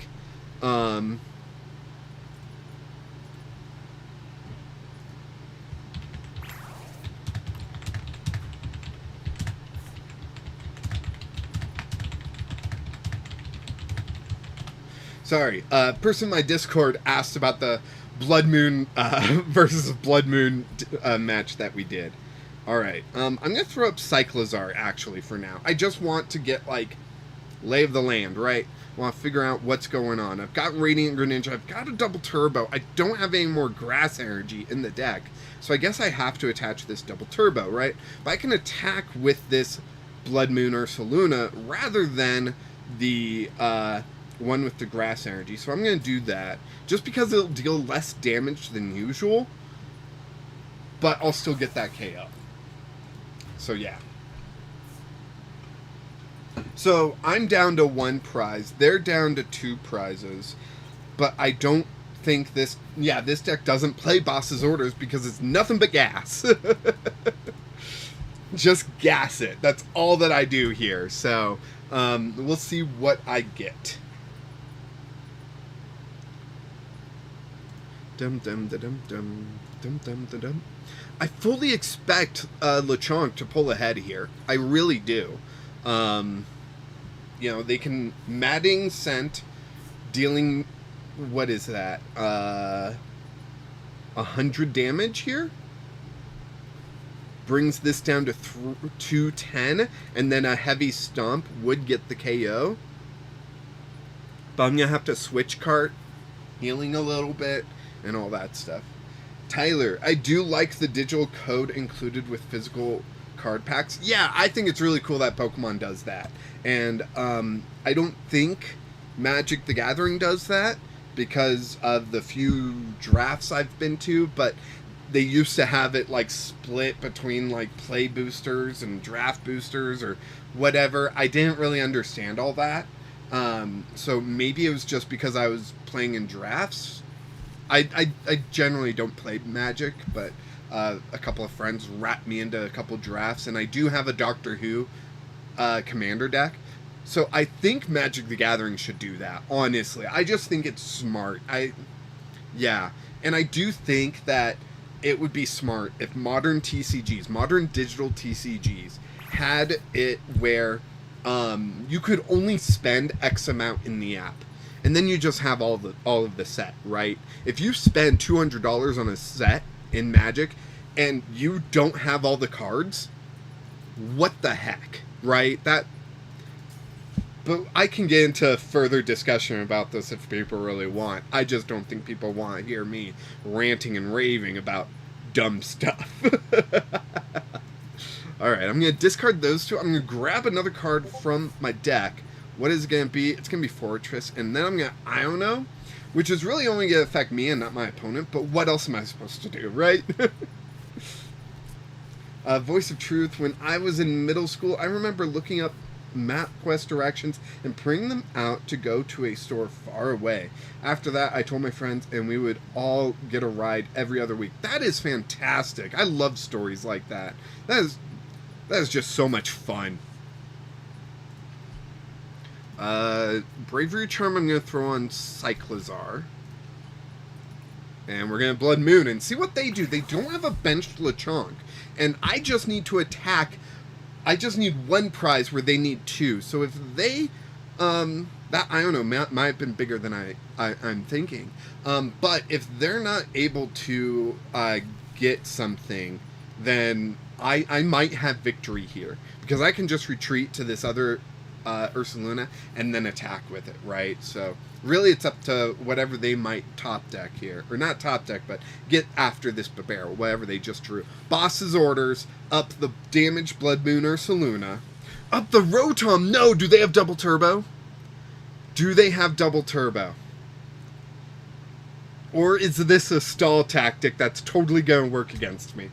Sorry, person in my Discord asked about the Blood Moon versus Blood Moon match that we did. Alright, I'm going to throw up Cyclizar, actually, for now. I just want to get, like, lay of the land, right? I want to figure out what's going on. I've got Radiant Greninja, I've got a double turbo, I don't have any more grass energy in the deck, so I guess I have to attach this double turbo, right? But I can attack with this Blood Moon Ursaluna rather than the one with the grass energy. So I'm going to do that just because it'll deal less damage than usual, but I'll still get that KO. So yeah. So I'm down to 1 prize. They're down to 2 prizes. But I don't think this... Yeah, this deck doesn't play Boss's Orders because it's nothing but gas. Just gas it. That's all that I do here. So we'll see what I get. Dum dum da dum dum dum dum da dum. I fully expect Lechonk to pull ahead here. I really do. You know, they can Madding Scent, dealing, what is that? 100 damage here. Brings this down to 210, and then a heavy stomp would get the KO. But I'm gonna have to switch cart, healing a little bit, and all that stuff. Tyler, I do like the digital code included with physical card packs. Yeah, I think it's really cool that Pokemon does that. And I don't think Magic the Gathering does that because of the few drafts I've been to, but they used to have it like split between like play boosters and draft boosters or whatever. I didn't really understand all that. So maybe it was just because I was playing in drafts. I generally don't play Magic, but a couple of friends wrapped me into a couple drafts, and I do have a Doctor Who commander deck. So I think Magic the Gathering should do that, honestly. I just think it's smart. Yeah. And I do think that it would be smart if modern TCGs, modern digital TCGs, had it where you could only spend X amount in the app. And then you just have all of the set, right? If you spend $200 on a set in Magic and you don't have all the cards, what the heck, right? But I can get into further discussion about this if people really want. I just don't think people want to hear me ranting and raving about dumb stuff. Alright, I'm going to discard those two. I'm going to grab another card from my deck. What is it going to be? It's going to be Fortress. And then I'm going to Iono, which is really only going to affect me and not my opponent. But what else am I supposed to do, right? Voice of Truth. When I was in middle school, I remember looking up MapQuest directions and printing them out to go to a store far away. After that, I told my friends, and we would all get a ride every other week. That is fantastic. I love stories like that. That is just so much fun. Bravery Charm I'm going to throw on Cyclizar. And we're going to Blood Moon and see what they do. They don't have a benched Lechonk. And I just need to attack. I just need 1 prize where they need 2. So if they, that I don't know, might have been bigger than I'm thinking. But if they're not able to get something, then I might have victory here. Because I can just retreat to this other Ursaluna and then attack with it, right? So really it's up to whatever they might top deck here. Or not top deck, but get after this Babero, whatever they just drew. Boss's Orders, up the damaged Blood Moon Ursaluna. Up the Rotom! No! Do they have double turbo? Do they have double turbo? Or is this a stall tactic that's totally going to work against me?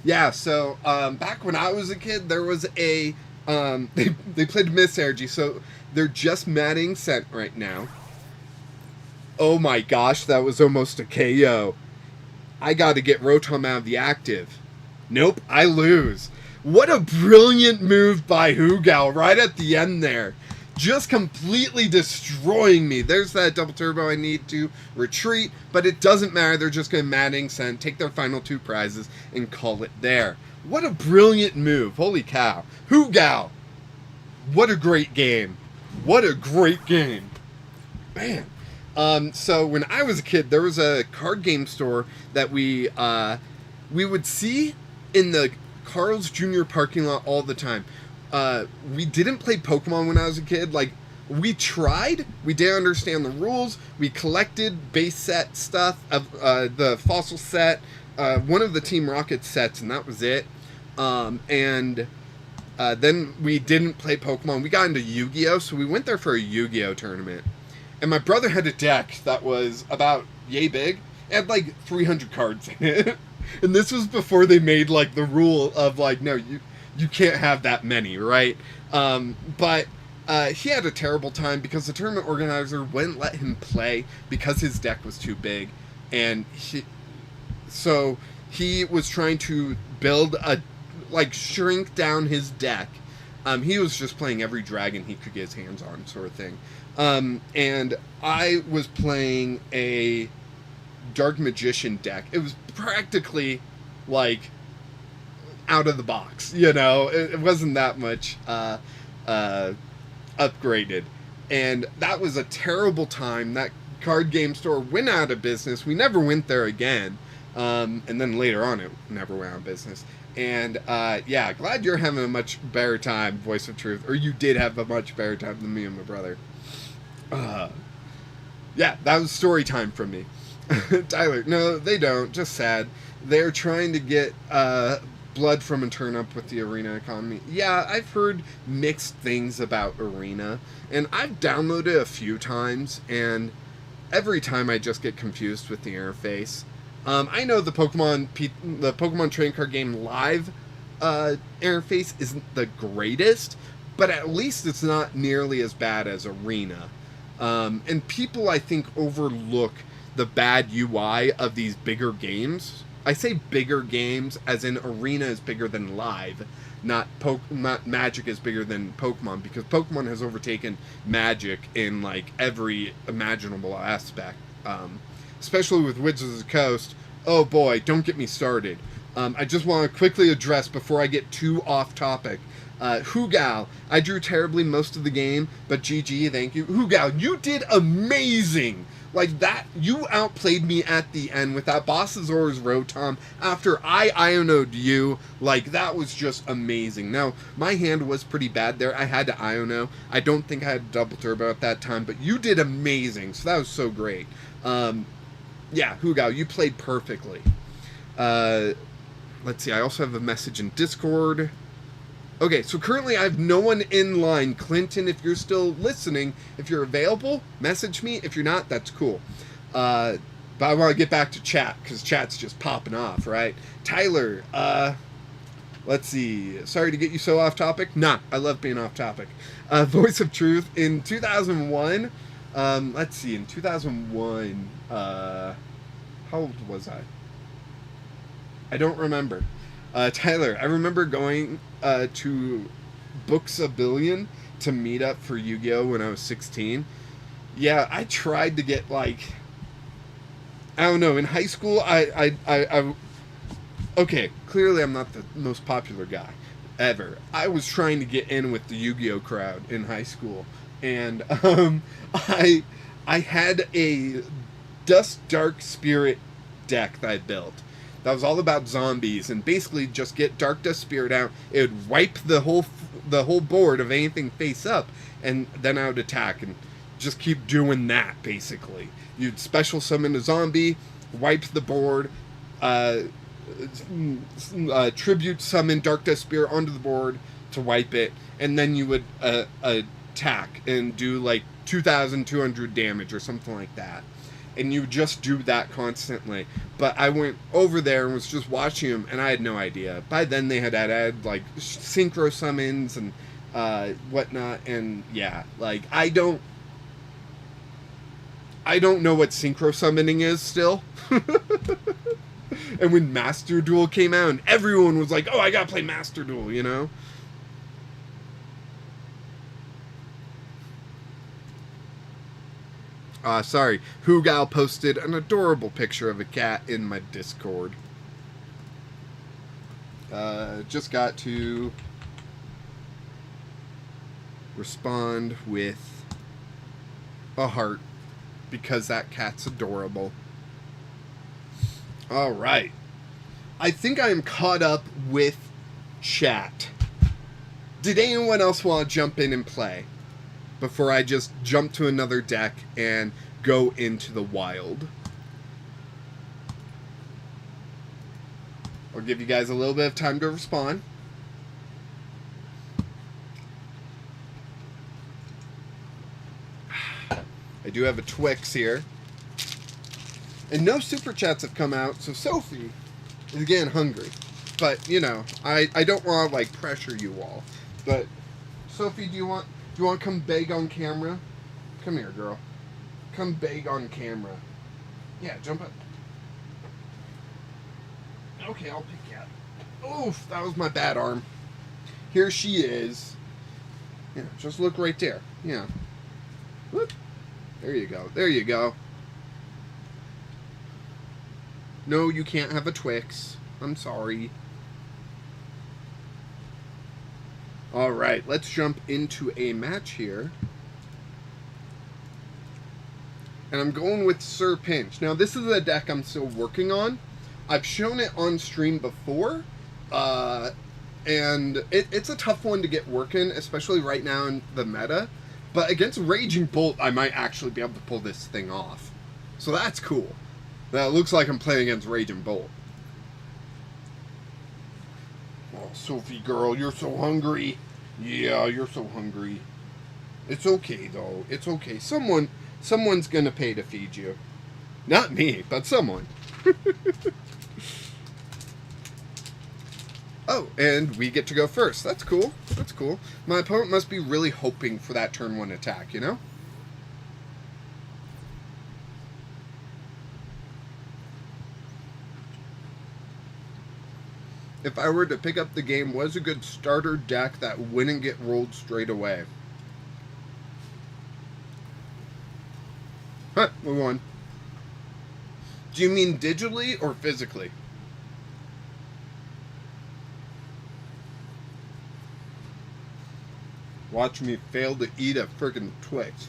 Yeah, so back when I was a kid, there was a they played Miss Energy, so they're just Madding Scent right now. Oh my gosh, that was almost a KO. I got to get Rotom out of the active. Nope, I lose. What a brilliant move by Hoogal right at the end there. Just completely destroying me. There's that double turbo I need to retreat, but it doesn't matter. They're just going to Madding Scent, take their final 2 prizes, and call it there. What a brilliant move. Holy cow. Hoogal. What a great game. What a great game. Man. So when I was a kid, there was a card game store that we would see in the Carl's Jr. parking lot all the time. We didn't play Pokemon when I was a kid. Like, we tried. We didn't understand the rules. We collected base set stuff of the fossil set, one of the Team Rocket sets, and that was it. And Then we didn't play Pokemon. We got into Yu-Gi-Oh! So we went there for a Yu-Gi-Oh! Tournament. And my brother had a deck that was about yay big. It had like 300 cards in it. And this was before they made like the rule of like, no, you can't have that many, right? But he had a terrible time because the tournament organizer wouldn't let him play because his deck was too big. And so he was trying to build shrink down his deck. He was just playing every dragon he could get his hands on, sort of thing. And I was playing a Dark Magician deck. It was practically like out of the box, you know. It wasn't that much upgraded, and that was a terrible time. That card game store went out of business. We never went there again, and then later on it never went out of business. And yeah, glad you're having a much better time, Voice of Truth, or you did have a much better time than me and my brother. Yeah, that was story time from me. Tyler, no, they don't. Just sad. They're trying to get blood from a turnip with the arena economy. Yeah, I've heard mixed things about arena, and I've downloaded it a few times, and every time I just get confused with the interface. I know the Pokemon trading card game live interface isn't the greatest, but at least it's not nearly as bad as arena. And people, I think, overlook the bad UI of these bigger games. I say bigger games as in arena is bigger than live, not Magic is bigger than Pokemon, because Pokemon has overtaken Magic in like every imaginable aspect. Especially with Wizards of the Coast. Oh boy, don't get me started. I just want to quickly address before I get too off topic. Hugal, I drew terribly most of the game, but GG, thank you. Hugal, you did amazing! Like that, you outplayed me at the end with that Bossasaurus Rotom after I Ionoed you. Like, that was just amazing. Now, my hand was pretty bad there. I had to Iono. I don't think I had double turbo at that time, but you did amazing, so that was so great. Yeah, Hugal, you played perfectly. Let's see, I also have a message in Discord. Okay, so currently I have no one in line. Clinton, if you're still listening, if you're available, message me. If you're not, that's cool. But I want to get back to chat, because chat's just popping off, right? Tyler, let's see. Sorry to get you so off topic. Nah, I love being off topic. Voice of Truth, in 2001, let's see, in 2001, how old was I? I don't remember. Tyler, I remember going to Books A Billion to meet up for Yu-Gi-Oh! When I was 16. Yeah, I tried to get, like, I don't know, in high school, okay, clearly I'm not the most popular guy ever. I was trying to get in with the Yu-Gi-Oh! Crowd in high school, and I had a Dust Dark Spirit deck that I built. That was all about zombies, and basically just get Dark Dust Spirit out. It would wipe the whole board of anything face up, and then I would attack and just keep doing that. Basically, you'd special summon a zombie, wipe the board, tribute summon Dark Dust Spirit onto the board to wipe it, and then you would attack and do like 2,200 damage or something like that. And you just do that constantly. But I went over there and was just watching them, and I had no idea. By then they had added like synchro summons and whatnot, and yeah, like I don't know what synchro summoning is still. And when Master Duel came out, and everyone was like, "Oh, I gotta play Master Duel," you know. Sorry, Hugal posted an adorable picture of a cat in my Discord. Just got to respond with a heart because that cat's adorable. Alright. I think I am caught up with chat. Did anyone else want to jump in and play before I just jump to another deck and go into the wild? I'll give you guys a little bit of time to respond. I do have a Twix here. And no Super Chats have come out, so Sophie is getting hungry. But, you know, I don't want to, like, pressure you all. But, Sophie, do you want to come beg on camera? Come here, girl. Come beg on camera. Yeah, jump up. Okay, I'll pick you up. Oof, that was my bad arm. Here she is. Yeah, just look right there. Yeah. Whoop. There you go. There you go. No, you can't have a Twix. I'm sorry. Alright, let's jump into a match here. And I'm going with Sir Pinch. Now, this is a deck I'm still working on. I've shown it on stream before. And it's a tough one to get working, especially right now in the meta. But against Raging Bolt, I might actually be able to pull this thing off. So that's cool. That looks like I'm playing against Raging Bolt. Oh, Sophie girl, you're so hungry. Yeah, you're so hungry. It's okay, though. It's okay. Someone's gonna pay to feed you. Not me, but someone. Oh, and we get to go first. That's cool. That's cool. My opponent must be really hoping for that turn 1 attack, you know? If I were to pick up the game, what is a good starter deck that wouldn't get rolled straight away? Huh, move on. Do you mean digitally or physically? Watch me fail to eat a friggin' Twix.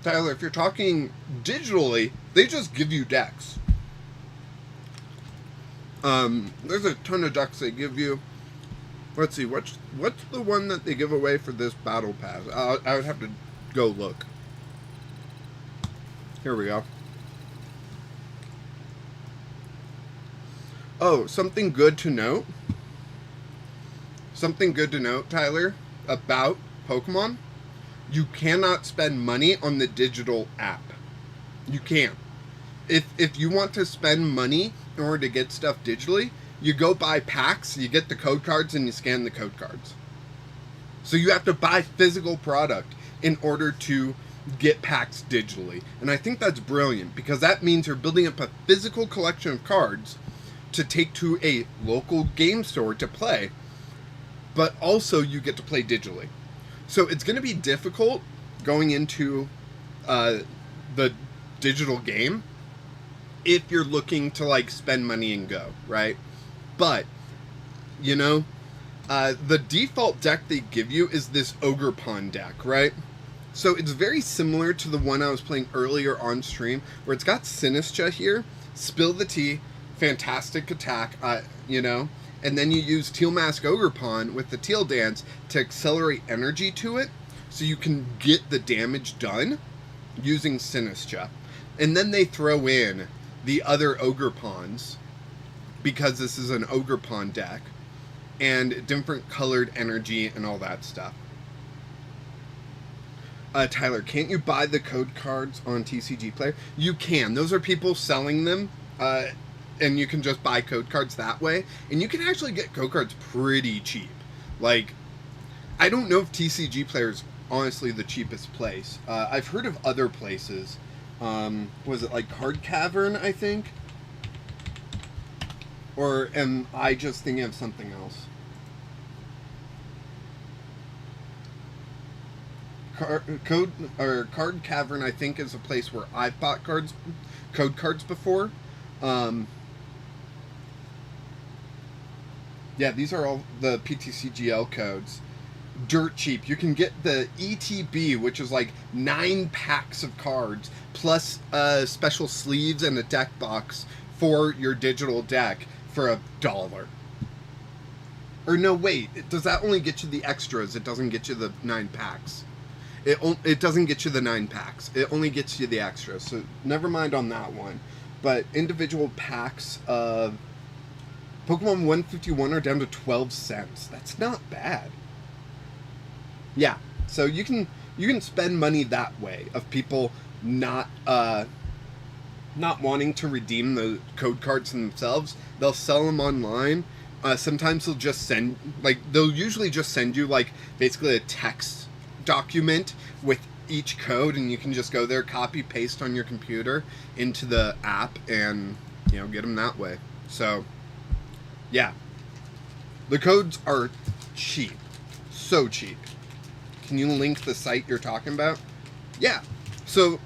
Tyler, if you're talking digitally, they just give you decks. There's a ton of decks they give you. Let's see, what's the one that they give away for this battle pass? I would have to go look. Here we go. Oh, something good to note. Something good to note, Tyler, about Pokemon. You cannot spend money on the digital app. You can't. If you want to spend money in order to get stuff digitally, you go buy packs, you get the code cards, and you scan the code cards. So you have to buy physical product in order to get packs digitally. And I think that's brilliant, because that means you're building up a physical collection of cards to take to a local game store to play, but also you get to play digitally. So it's going to be difficult going into the digital game if you're looking to, like, spend money and go, right? But, you know, the default deck they give you is this Ogre Pawn deck, right? So it's very similar to the one I was playing earlier on stream, where it's got Sinistra here, Spill the Tea, fantastic attack, you know, and then you use Teal Mask Ogre Pawn with the Teal Dance to accelerate energy to it, so you can get the damage done using Sinistra. And then they throw in the other Ogre Pawns, because this is an Ogre Pawn deck, and different colored energy and all that stuff. Tyler, can't you buy the code cards on TCG Player? You can. Those are people selling them, and you can just buy code cards that way. And you can actually get code cards pretty cheap. Like, I don't know if TCG Player is honestly the cheapest place. I've heard of other places. Was it like Card Cavern, I think? Or am I just thinking of something else? Card Cavern, I think, is a place where I've bought code cards before. Yeah, these are all the PTCGL codes. Dirt cheap. You can get the ETB, which is like 9 packs of cards, plus special sleeves and a deck box for your digital deck for $1. Or no, wait, does that only get you the extras? It doesn't get you the 9 packs. It doesn't get you the 9 packs. It only gets you the extras, so never mind on that one. But individual packs of Pokemon 151 are down to 12 cents. That's not bad. Yeah, so you can you can spend money that way of people not wanting to redeem the code cards themselves. They'll sell them online. Sometimes they'll just send, they'll usually just send you, basically a text document with each code, and you can just go there, copy, paste on your computer into the app, and, get them that way. So, yeah. The codes are cheap. So cheap. Can you link the site you're talking about? Yeah. So,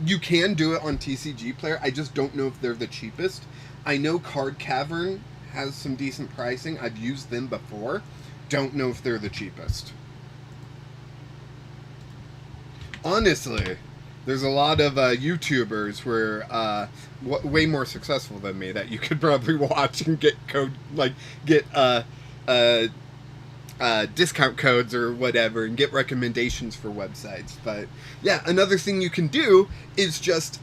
you can do it on TCG Player. I just don't know if they're the cheapest. I know Card Cavern has some decent pricing. I've used them before. Don't know if they're the cheapest. Honestly, there's a lot of YouTubers who are way more successful than me that you could probably watch and get discount codes or whatever, and get recommendations for websites. But yeah, another thing you can do is just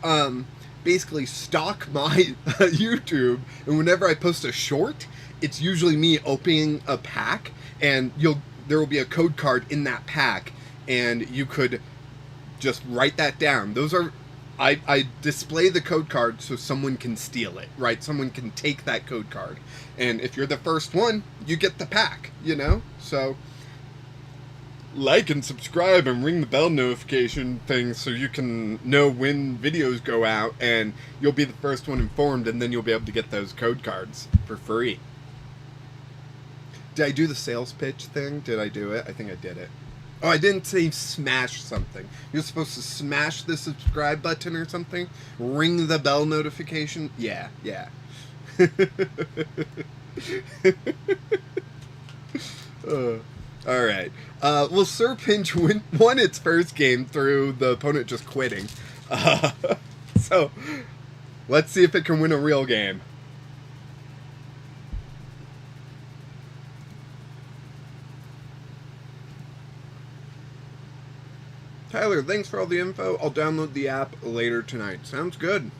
basically stalk my YouTube, and whenever I post a short, it's usually me opening a pack, and there will be a code card in that pack, and you could just write that down. Those are I display the code card so someone can steal it, right? Someone can take that code card. And if you're the first one, you get the pack, So, like and subscribe and ring the bell notification thing so you can know when videos go out, and you'll be the first one informed, and then you'll be able to get those code cards for free. Did I do the sales pitch thing? Did I do it? I think I did it. Oh, I didn't say smash something. You're supposed to smash the subscribe button or something? Ring the bell notification? Yeah. Alright. Well, Serpinch won its first game through the opponent just quitting. So, let's see if it can win a real game. Tyler, thanks for all the info. I'll download the app later tonight. Sounds good.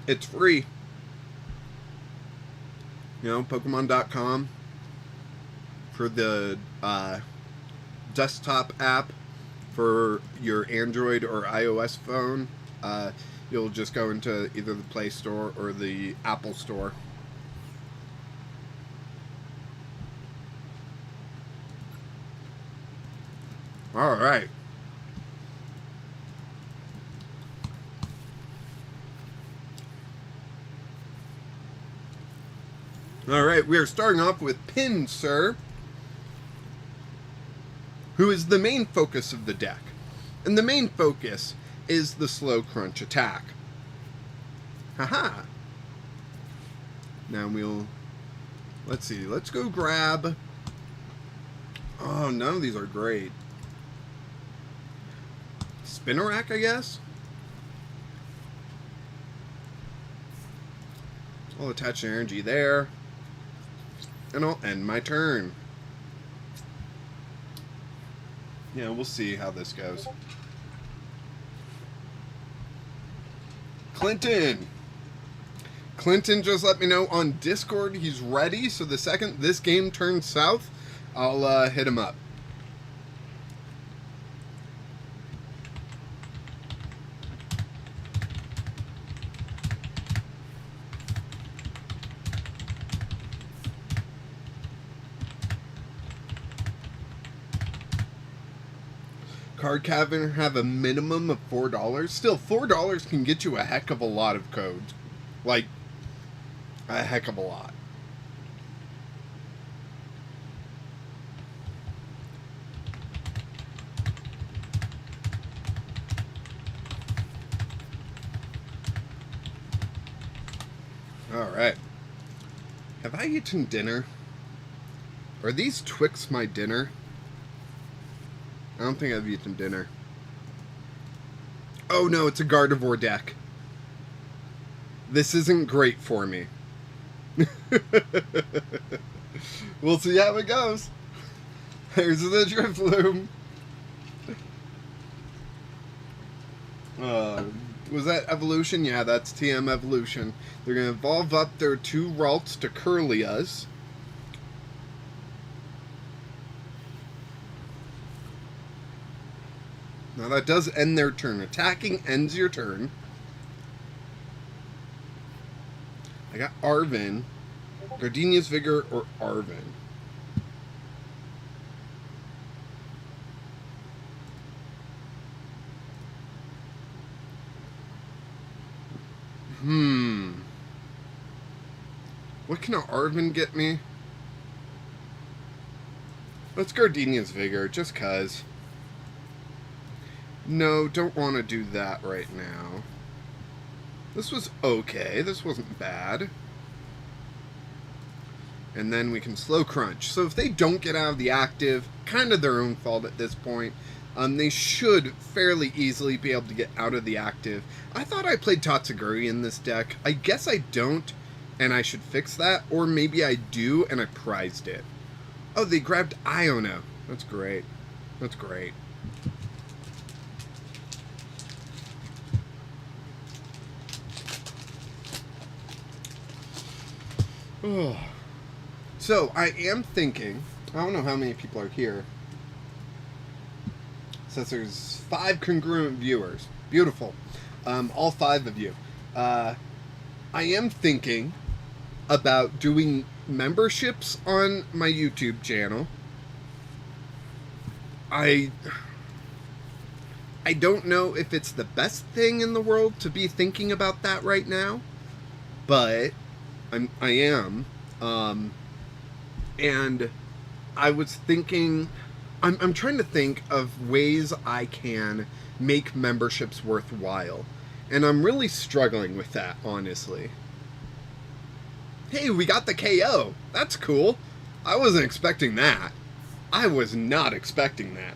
It's free. Pokemon.com for the desktop app for your Android or iOS phone. You'll just go into either the Play Store or the Apple Store. All right. Alright, we are starting off with Pinsir, who is the main focus of the deck. And the main focus is the slow crunch attack. Haha. Now let's see, let's go grab... Oh, none of these are great. Spinarak, I guess? I'll attach an energy there. And I'll end my turn. Yeah, we'll see how this goes. Clinton just let me know on Discord he's ready, so the second this game turns south, I'll hit him up. Card Cavern have a minimum of $4. Still, $4 can get you a heck of a lot of codes. Like, a heck of a lot. Alright. Have I eaten dinner? Are these Twix my dinner? I don't think I've eaten dinner. Oh no, it's a Gardevoir deck. This isn't great for me. We'll see how it goes. There's the Drifloom. Was that Evolution? Yeah, that's TM Evolution. They're going to evolve up their 2 Ralts to Curlias. Now that does end their turn. Attacking ends your turn. I got Arven, Gardenia's Vigor, or Arven. What can an Arven get me? Let's Gardenia's Vigor, just cuz. No, don't want to do that right now. This was okay. This wasn't bad. And then we can slow crunch. So if they don't get out of the active, kind of their own fault at this point. They should fairly easily be able to get out of the active. I thought I played Tatsuguri in this deck. I guess I don't, and I should fix that. Or maybe I do, and I prized it. Oh, they grabbed Iona. That's great. That's great. Oh. So, I am thinking, I don't know how many people are here. It says there's 5 congruent viewers. Beautiful. All 5 of you. I am thinking about doing memberships on my YouTube channel. I don't know if it's the best thing in the world to be thinking about that right now, but I am. And I was thinking, I'm trying to think of ways I can make memberships worthwhile. And I'm really struggling with that, honestly. Hey, we got the KO. That's cool. I wasn't expecting that. I was not expecting that.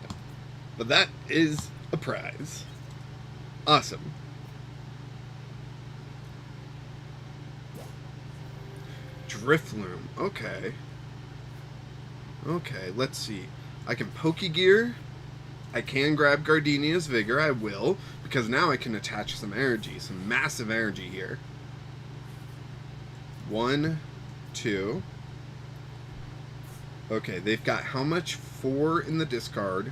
But that is a prize. Awesome. Drifloom. Okay. Okay, let's see. I can Pokegear. I can grab Gardenia's Vigor. I will. Because now I can attach some energy. Some massive energy here. 1, 2. Okay, they've got how much? 4 in the discard.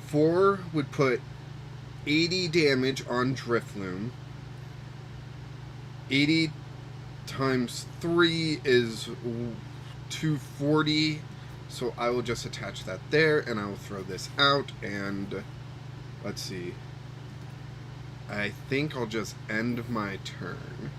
4 would put 80 damage on Drifloom. 80 times 3 is 240. So I will just attach that there, and I will throw this out, and let's see. I think I'll just end my turn.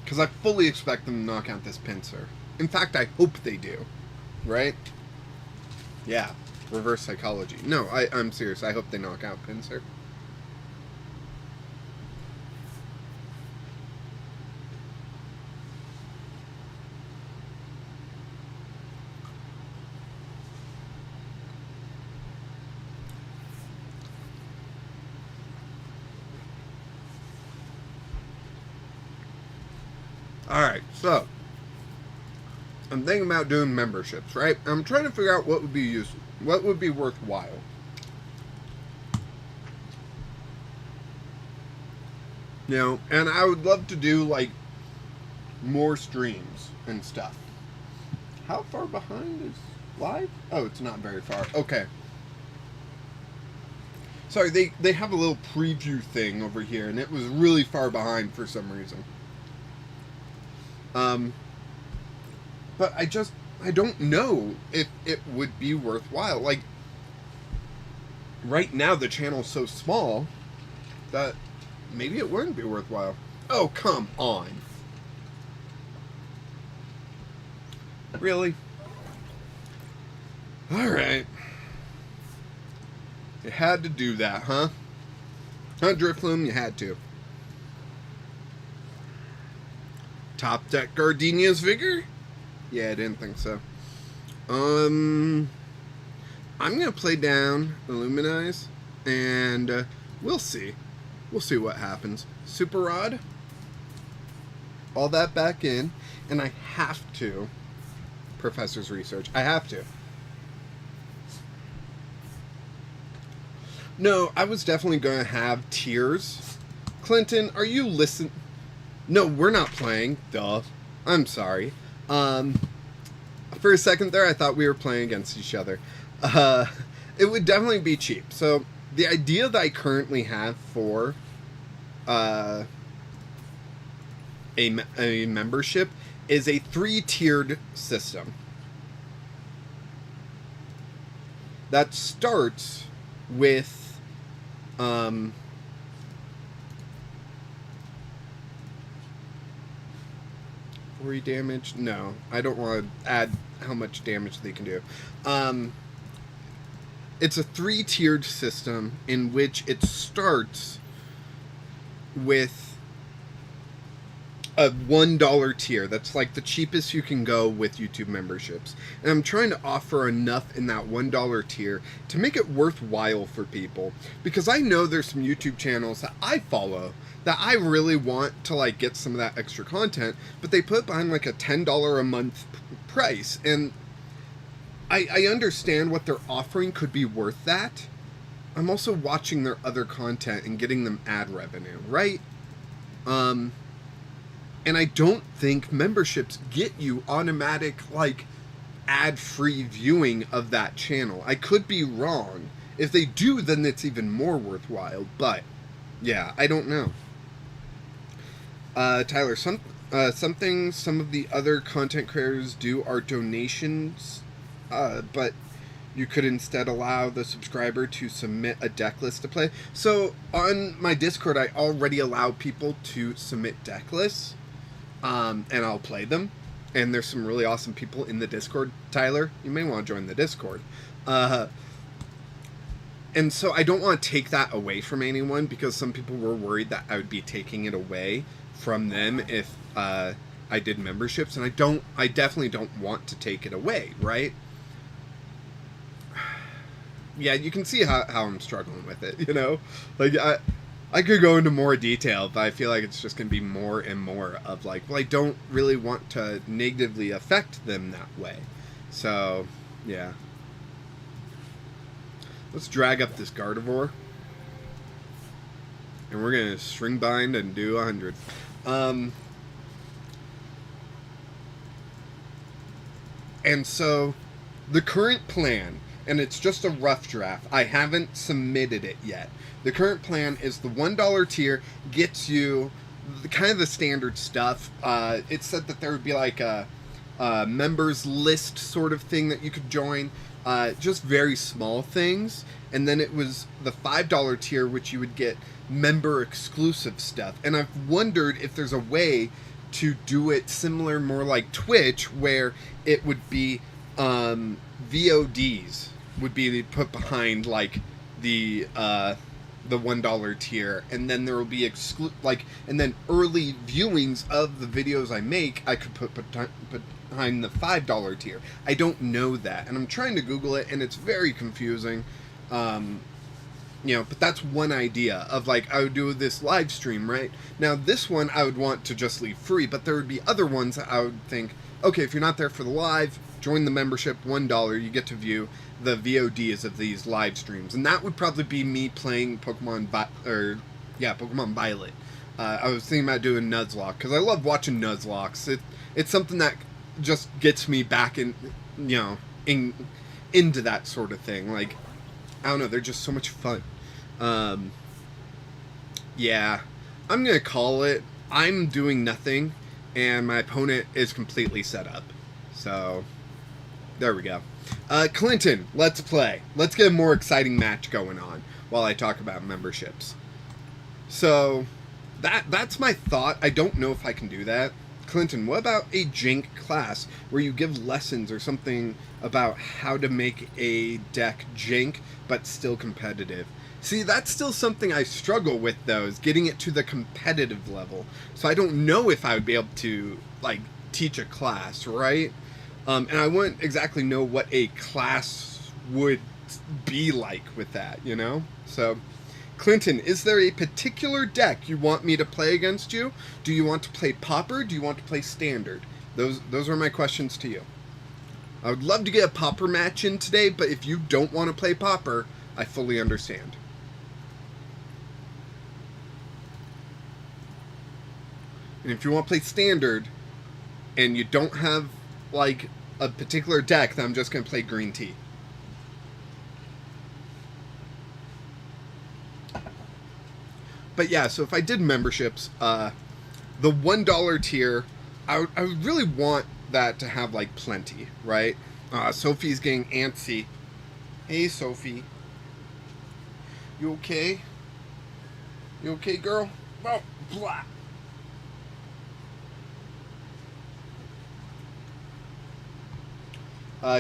Because I fully expect them to knock out this Pinsir. In fact, I hope they do. Right? Yeah. Reverse psychology. No, I'm serious. I hope they knock out Pinsir. Alright, so I'm thinking about doing memberships, right? I'm trying to figure out what would be useful, what would be worthwhile. You know, and I would love to do like more streams and stuff. How far behind is live? Oh, it's not very far. Okay. Sorry, they have a little preview thing over here, and it was really far behind for some reason. But I don't know if it would be worthwhile. Like, right now the channel's so small that maybe it wouldn't be worthwhile. Oh, come on. Really? Alright. You had to do that, huh? Huh, Drifloom? You had to. Top deck Gardenia's Vigor? Yeah, I didn't think so. I'm gonna play down Illuminize, and we'll see. We'll see what happens. Super Rod. All that back in, and I have to. Professor's Research. I have to. No, I was definitely gonna have Tears. Clinton, are you listening? No, we're not playing. Duh. I'm sorry. For a second there, I thought we were playing against each other. It would definitely be cheap. So the idea that I currently have for a membership is a 3-tiered system that starts with 40 damage. No, I don't want to add how much damage they can do. It's a 3-tiered system in which it starts with a $1 tier. That's like the cheapest you can go with YouTube memberships. And I'm trying to offer enough in that $1 tier to make it worthwhile for people. Because I know there's some YouTube channels that I follow that I really want to like get some of that extra content, but they put behind like a $10 a month price. And I understand what they're offering could be worth that. I'm also watching their other content and getting them ad revenue, right? And I don't think memberships get you automatic, like, ad-free viewing of that channel. I could be wrong. If they do, then it's even more worthwhile. But, yeah, I don't know. Tyler, something some of the other content creators do are donations, but you could instead allow the subscriber to submit a deck list to play. So, on my Discord, I already allow people to submit deck lists. And I'll play them. And there's some really awesome people in the Discord, Tyler. You may want to join the Discord. And so I don't want to take that away from anyone, because some people were worried that I would be taking it away from them if I did memberships. And I definitely don't want to take it away, right? Yeah, you can see how I'm struggling with it, you know? Like, I could go into more detail, but I feel like it's just going to be more and more of like, well, I don't really want to negatively affect them that way. So, yeah. Let's drag up this Gardevoir. And we're going to string bind and do 100. And so, the current plan, and it's just a rough draft, I haven't submitted it yet. The current plan is the $1 tier gets you kind of the standard stuff. It said that there would be like a members list sort of thing that you could join. Just very small things. And then it was the $5 tier, which you would get member exclusive stuff. And I've wondered if there's a way to do it similar, more like Twitch, where it would be VODs would be put behind like the $1 tier, and then there will be and then early viewings of the videos I make I could put behind the $5 tier. I don't know that, and I'm trying to Google it, and it's very confusing. You know, but that's one idea of like, I would do this live stream, right? Now this one I would want to just leave free, but there would be other ones that I would think, okay, if you're not there for the live, join the membership, $1, you get to view the VODs of these live streams. And that would probably be me playing Pokemon Violet. I was thinking about doing Nuzlocke, because I love watching Nuzlocks. It's something that just gets me back in, you know, into that sort of thing. Like, I don't know, they're just so much fun. Yeah, I'm gonna call it. I'm doing nothing, and my opponent is completely set up. So, there we go. Clinton, let's play. Let's get a more exciting match going on while I talk about memberships. So, that's my thought. I don't know if I can do that. Clinton, what about a Jank class where you give lessons or something about how to make a deck Jank but still competitive? See, that's still something I struggle with, though, is getting it to the competitive level. So I don't know if I would be able to, like, teach a class, right? And I wouldn't exactly know what a class would be like with that, you know? So, Clinton, is there a particular deck you want me to play against you? Do you want to play Popper? Do you want to play Standard? Those are my questions to you. I would love to get a Popper match in today, but if you don't want to play Popper, I fully understand. And if you want to play Standard, and you don't have, like, a particular deck that I'm just going to play green tea. But yeah, so if I did memberships, the $1 tier, I would really want that to have like plenty, right? Sophie's getting antsy. Hey, Sophie. You okay? You okay, girl? Oh, blah.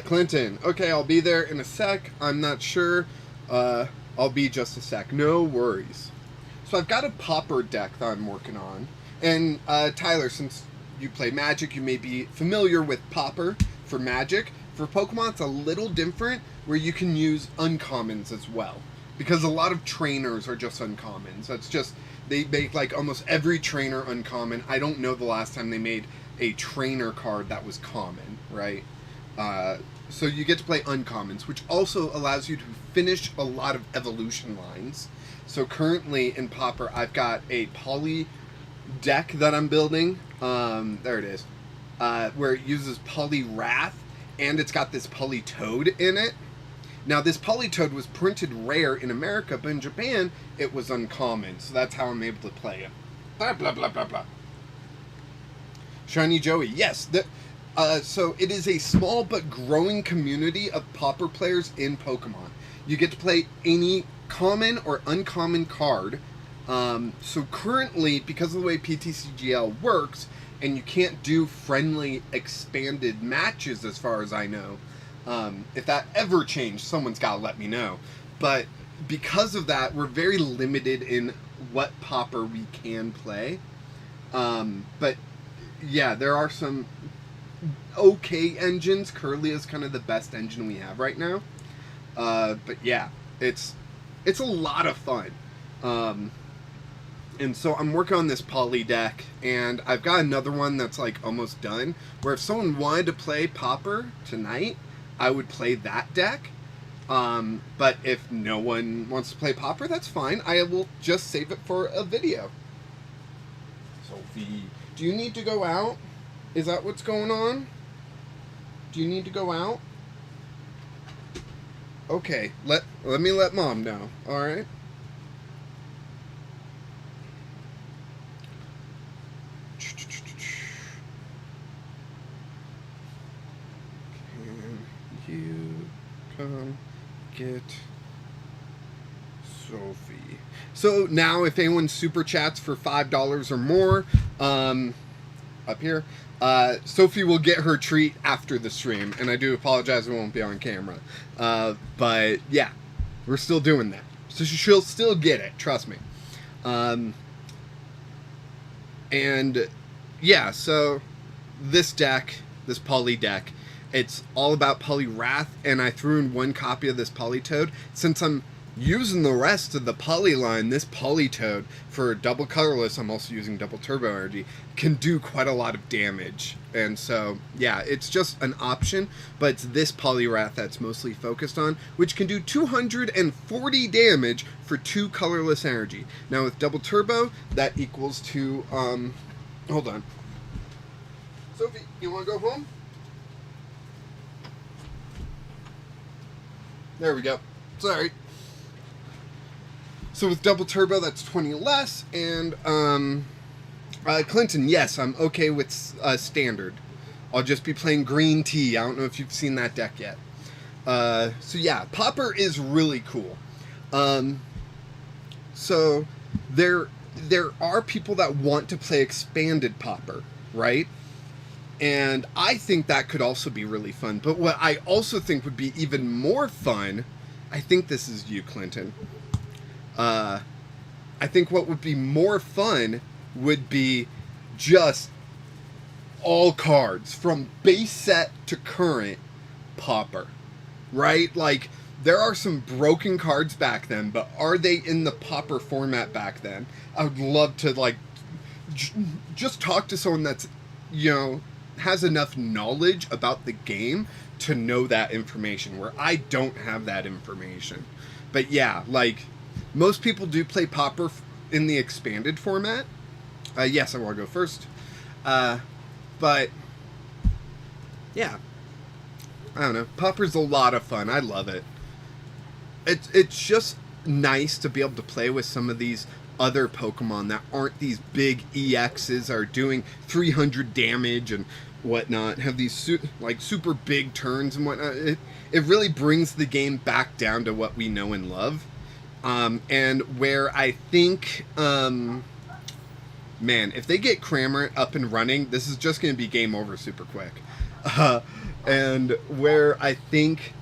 Clinton. Okay, I'll be there in a sec. I'm not sure. I'll be just a sec. No worries. So I've got a Popper deck that I'm working on. And Tyler, since you play Magic, you may be familiar with Popper for Magic. For Pokemon, it's a little different, where you can use uncommons as well. Because a lot of trainers are just uncommons. That's just, they make like almost every trainer uncommon. I don't know the last time they made a trainer card that was common, right? So you get to play uncommons, which also allows you to finish a lot of evolution lines. So currently in Popper, I've got a Poly deck that I'm building. There it is. Where it uses Poliwrath, and it's got this Politoad in it. Now, this Politoad was printed rare in America, but in Japan, it was uncommon. So that's how I'm able to play it. Blah, blah, blah, blah, blah. Shiny Joey. Yes. So it is a small but growing community of Popper players in Pokemon. You get to play any common or uncommon card. So currently, because of the way PTCGL works, and you can't do friendly expanded matches as far as I know, if that ever changed, someone's got to let me know. But because of that, we're very limited in what Popper we can play. But yeah, there are some okay engines. Curly is kind of the best engine we have right now. But yeah, it's a lot of fun. And so I'm working on this Poly deck, and I've got another one that's like almost done, where if someone wanted to play Popper tonight, I would play that deck. But if no one wants to play Popper, that's fine. I will just save it for a video. Sophie, do you need to go out? Is that what's going on? Do you need to go out? Okay, let me let Mom know, alright? Can you come get Sophie? So now if anyone super chats for $5 or more, up here, Sophie will get her treat after the stream, and I do apologize it won't be on camera. But yeah, we're still doing that. So she'll still get it, trust me. And yeah, so this deck, this Poly deck, it's all about Poliwrath, and I threw in one copy of this Politoad. Since I'm using the rest of the Poly line, this Politoad, for double colorless, I'm also using double turbo energy, can do quite a lot of damage. And so, yeah, it's just an option, but it's this Poliwrath that's mostly focused on, which can do 240 damage for 2 colorless energy. Now with double turbo, that equals to, hold on. Sophie, you want to go home? There we go. Sorry. So with double turbo, that's 20 less, and Clinton, yes, I'm okay with standard. I'll just be playing green tea. I don't know if you've seen that deck yet. So yeah, Popper is really cool. So there are people that want to play expanded Popper, right? And I think that could also be really fun. But what I also think would be even more fun, I think this is you, Clinton. I think what would be more fun would be just all cards from base set to current Popper, right? Like, there are some broken cards back then, but are they in the Popper format back then? I would love to, like, just talk to someone that's, you know, has enough knowledge about the game to know that information, where I don't have that information. But yeah, like, most people do play Popper in the expanded format. Yes, I want to go first. But yeah, I don't know. Pauper's a lot of fun. I love it. It's just nice to be able to play with some of these other Pokemon that aren't these big EXs are doing 300 damage and whatnot, have these super big turns and whatnot. It really brings the game back down to what we know and love. And where I think, man, if they get Cramorant up and running, this is just going to be game over super quick. And where I think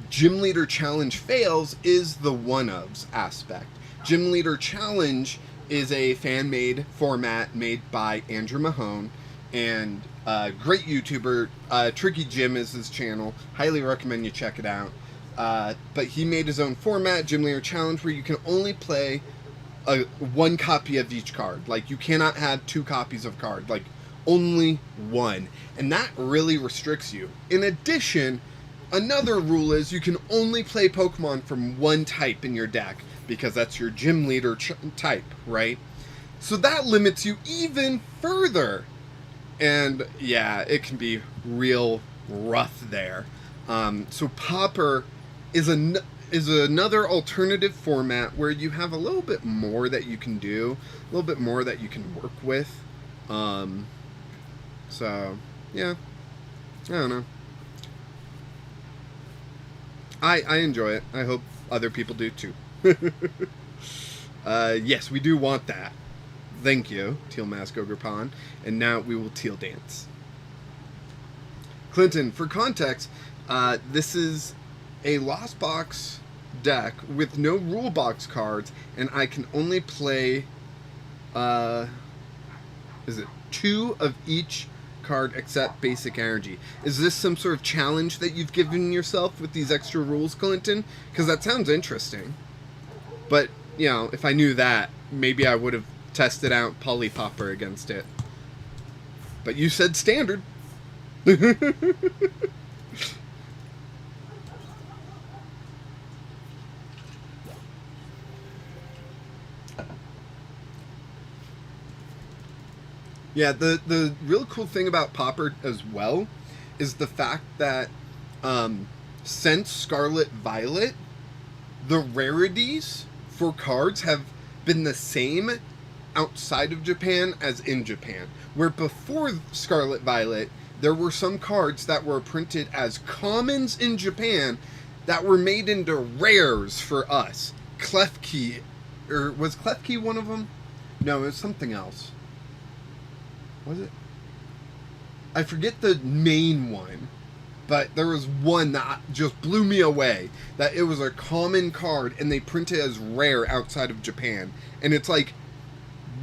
Gym Leader Challenge fails is the one-ofs aspect. Gym Leader Challenge is a fan-made format made by Andrew Mahone, and great YouTuber. Tricky Jim is his channel. Highly recommend you check it out. But he made his own format, Gym Leader Challenge, where you can only play one copy of each card. Like, you cannot have 2 copies of card. Like, only one. And that really restricts you. In addition, another rule is you can only play Pokemon from one type in your deck, because that's your Gym Leader type, right? So that limits you even further. And yeah, it can be real rough there. So Pauper is another alternative format where you have a little bit more that you can do, a little bit more that you can work with. So yeah, I don't know. I enjoy it. I hope other people do too. Yes, we do want that. Thank you, Teal Mask Ogre Pond. And now we will Teal Dance. Clinton, for context, this is a Lost Box deck with no rule box cards, and I can only play, is it 2 of each card except basic energy. Is this some sort of challenge that you've given yourself with these extra rules, Clinton? Because that sounds interesting. But, you know, if I knew that, maybe I would have tested out Polipopper against it. But you said standard. Yeah, the real cool thing about Pauper as well is the fact that since Scarlet Violet, the rarities for cards have been the same outside of Japan as in Japan. Where before Scarlet Violet, there were some cards that were printed as commons in Japan that were made into rares for us. Klefki, or was Klefki one of them? No, it was something else. Was it? I forget the main one, but there was one that just blew me away. That it was a common card, and they printed it as rare outside of Japan. And it's like,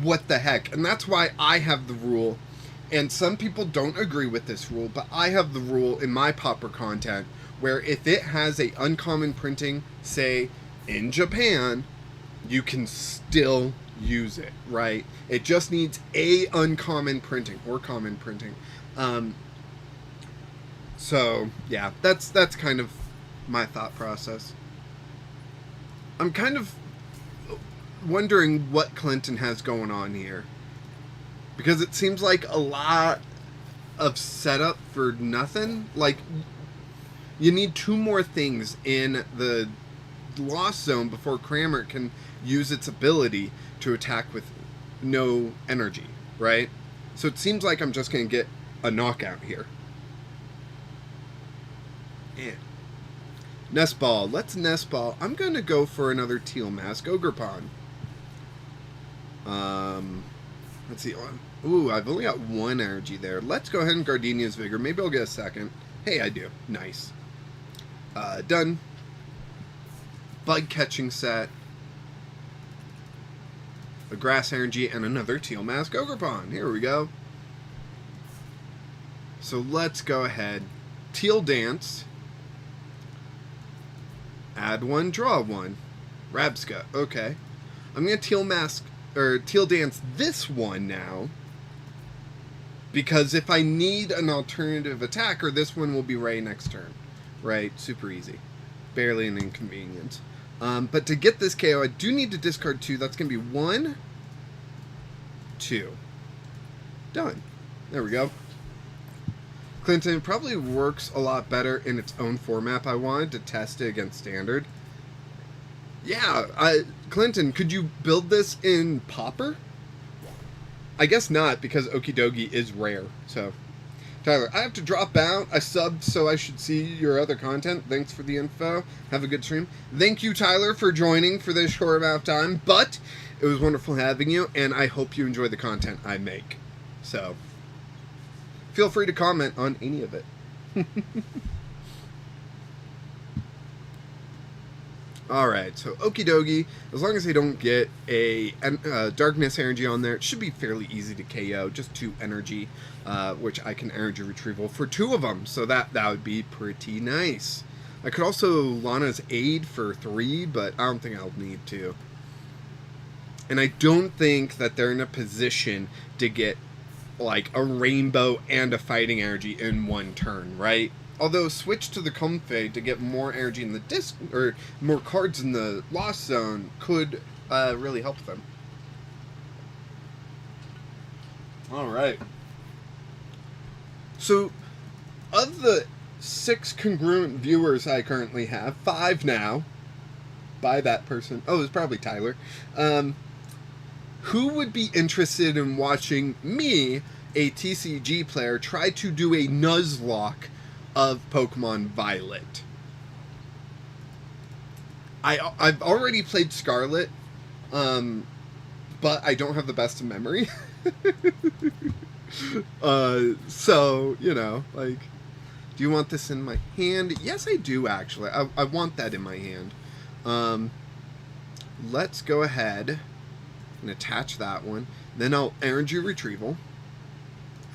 what the heck? And that's why I have the rule, and some people don't agree with this rule, but I have the rule in my Pauper content, where if it has a uncommon printing, say, in Japan, you can still use it, right? It just needs a uncommon printing or common printing. So yeah, that's kind of my thought process. I'm kind of wondering what Clinton has going on here, because it seems like a lot of setup for nothing. Like, you need 2 more things in the Lost Zone before Cramorant can use its ability to attack with no energy, right? So it seems like I'm just going to get a knockout here. And Nest Ball. Let's Nest Ball. I'm going to go for another Teal Mask Ogre Pond. Let's see. Ooh, I've only got 1 energy there. Let's go ahead and Gardenia's Vigor. Maybe I'll get a second. Hey, I do. Nice. Done. Bug catching set. A Grass Energy, and another Teal Mask Ogre Pond. Here we go. So let's go ahead. Teal Dance. Add 1, draw 1. Rabska. Okay. I'm going to Teal Dance this one now, because if I need an alternative attacker, this one will be ready next turn. Right? Super easy. Barely an inconvenience. But to get this KO, I do need to discard 2. That's going to be 1, 2. Done. There we go. Clinton, it probably works a lot better in its own format. I wanted to test it against Standard. Yeah, Clinton, could you build this in Pauper? I guess not, because Okidogi is rare, so... Tyler, I have to drop out. I subbed, so I should see your other content. Thanks for the info. Have a good stream. Thank you, Tyler, for joining for this short amount of time, but it was wonderful having you, and I hope you enjoy the content I make. So, feel free to comment on any of it. Alright, so Okidogi, as long as they don't get a Darkness energy on there, it should be fairly easy to KO. Just 2 energy, which I can energy retrieval for 2 of them, so that would be pretty nice. I could also Lana's Aid for 3, but I don't think I'll need to. And I don't think that they're in a position to get, like, a Rainbow and a Fighting energy in one turn, right? Although, switch to the Comfey to get more energy in the disc, or more cards in the Lost Zone could really help them. Alright. So, of the 6 congruent viewers I currently have, 5 now, by that person, oh, it's probably Tyler, who would be interested in watching me, a TCG player, try to do a Nuzlocke of Pokemon Violet? I've already played Scarlet, but I don't have the best of memory. So, you know, like, do you want this in my hand? Yes, I do, actually. I want that in my hand. Let's go ahead and attach that one. Then I'll energy retrieval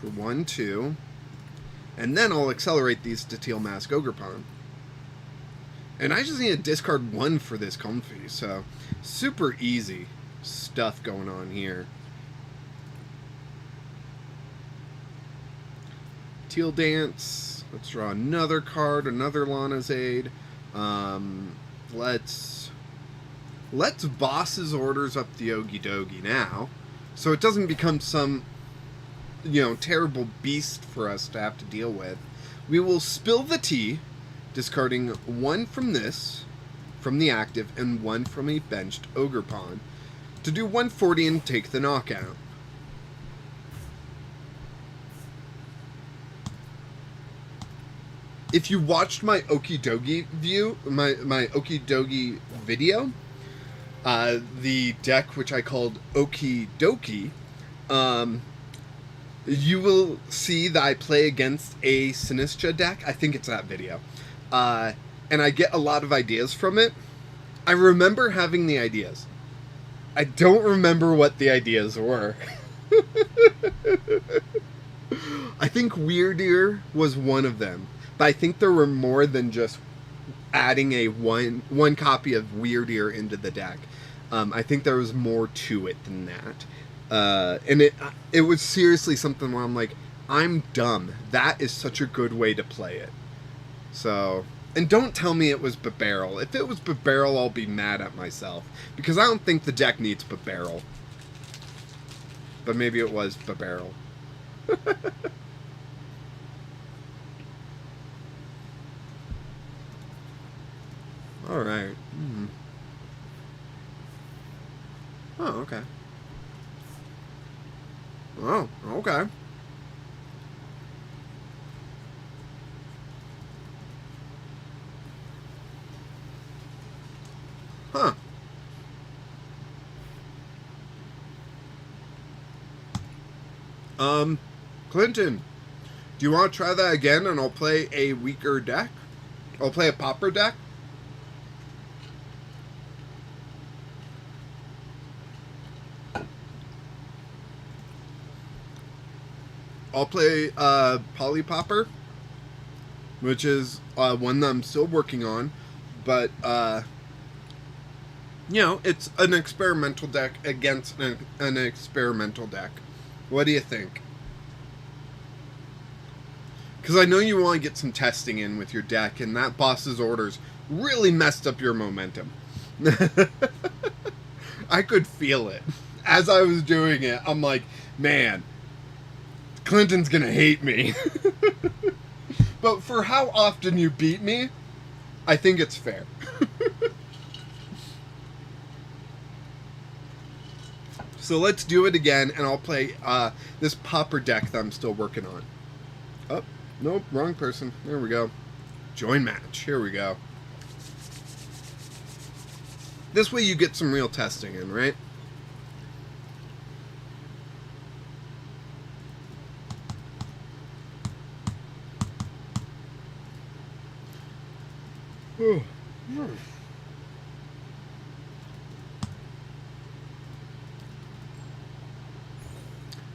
for 1, 2. And then I'll accelerate these to Teal Mask Ogerpon. And I just need to discard 1 for this Comfey, so super easy stuff going on here. Teal Dance. Let's draw another card, another Lana's Aid. Let's Boss's Orders up the Okidogi now, so it doesn't become some, you know, terrible beast for us to have to deal with. We will spill the tea, discarding 1 from this, from the active, and 1 from a benched Ogerpon, to do 140 and take the knockout. If you watched my Okidogi my Okidogi video, the deck which I called Okidoki, you will see that I play against a Sinistra deck. I think it's that video. And I get a lot of ideas from it. I remember having the ideas. I don't remember what the ideas were. I think Weirdeer was one of them. But I think there were more than just adding a one copy of Weirdeer into the deck. I think there was more to it than that. And it was seriously something where I'm like, I'm dumb. That is such a good way to play it. So, and don't tell me it was Babarrel. If it was Babarrel, I'll be mad at myself. Because I don't think the deck needs Babarrel. But maybe it was Babarrel. Alright. Oh, okay. Oh, okay. Huh. Clinton, do you want to try that again and I'll play a weaker deck? I'll play a Pauper deck? I'll play Polipopper, which is one that I'm still working on, but you know, it's an experimental deck against an experimental deck. What do you think? Because I know you want to get some testing in with your deck, and that Boss's Orders really messed up your momentum. I could feel it. As I was doing it, I'm like, man, Clinton's gonna hate me. But for how often you beat me, I think it's fair. So let's do it again, and I'll play this Popper deck that I'm still working on. Oh, nope, wrong person. There we go. Join match. Here we go. This way you get some real testing in, right? Oh.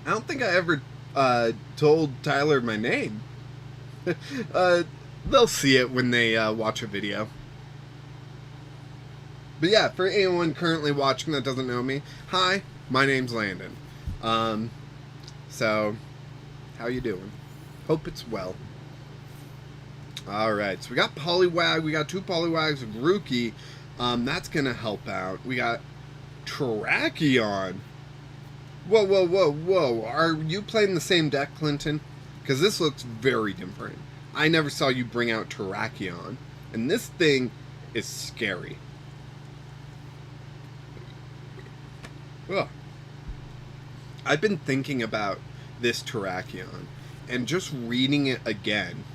I don't think I ever told Tyler my name. They'll see it when they watch a video. But yeah, for anyone currently watching that doesn't know me, hi, my name's Landon. So, how you doing? Hope it's well. Alright, so we got Poliwag, we got 2 Poliwags of Rookie. That's gonna help out. We got Terrakion. Whoa, whoa, whoa, whoa. Are you playing the same deck, Clinton? Because this looks very different. I never saw you bring out Terrakion. And this thing is scary. Ugh. I've been thinking about this Terrakion. And just reading it again.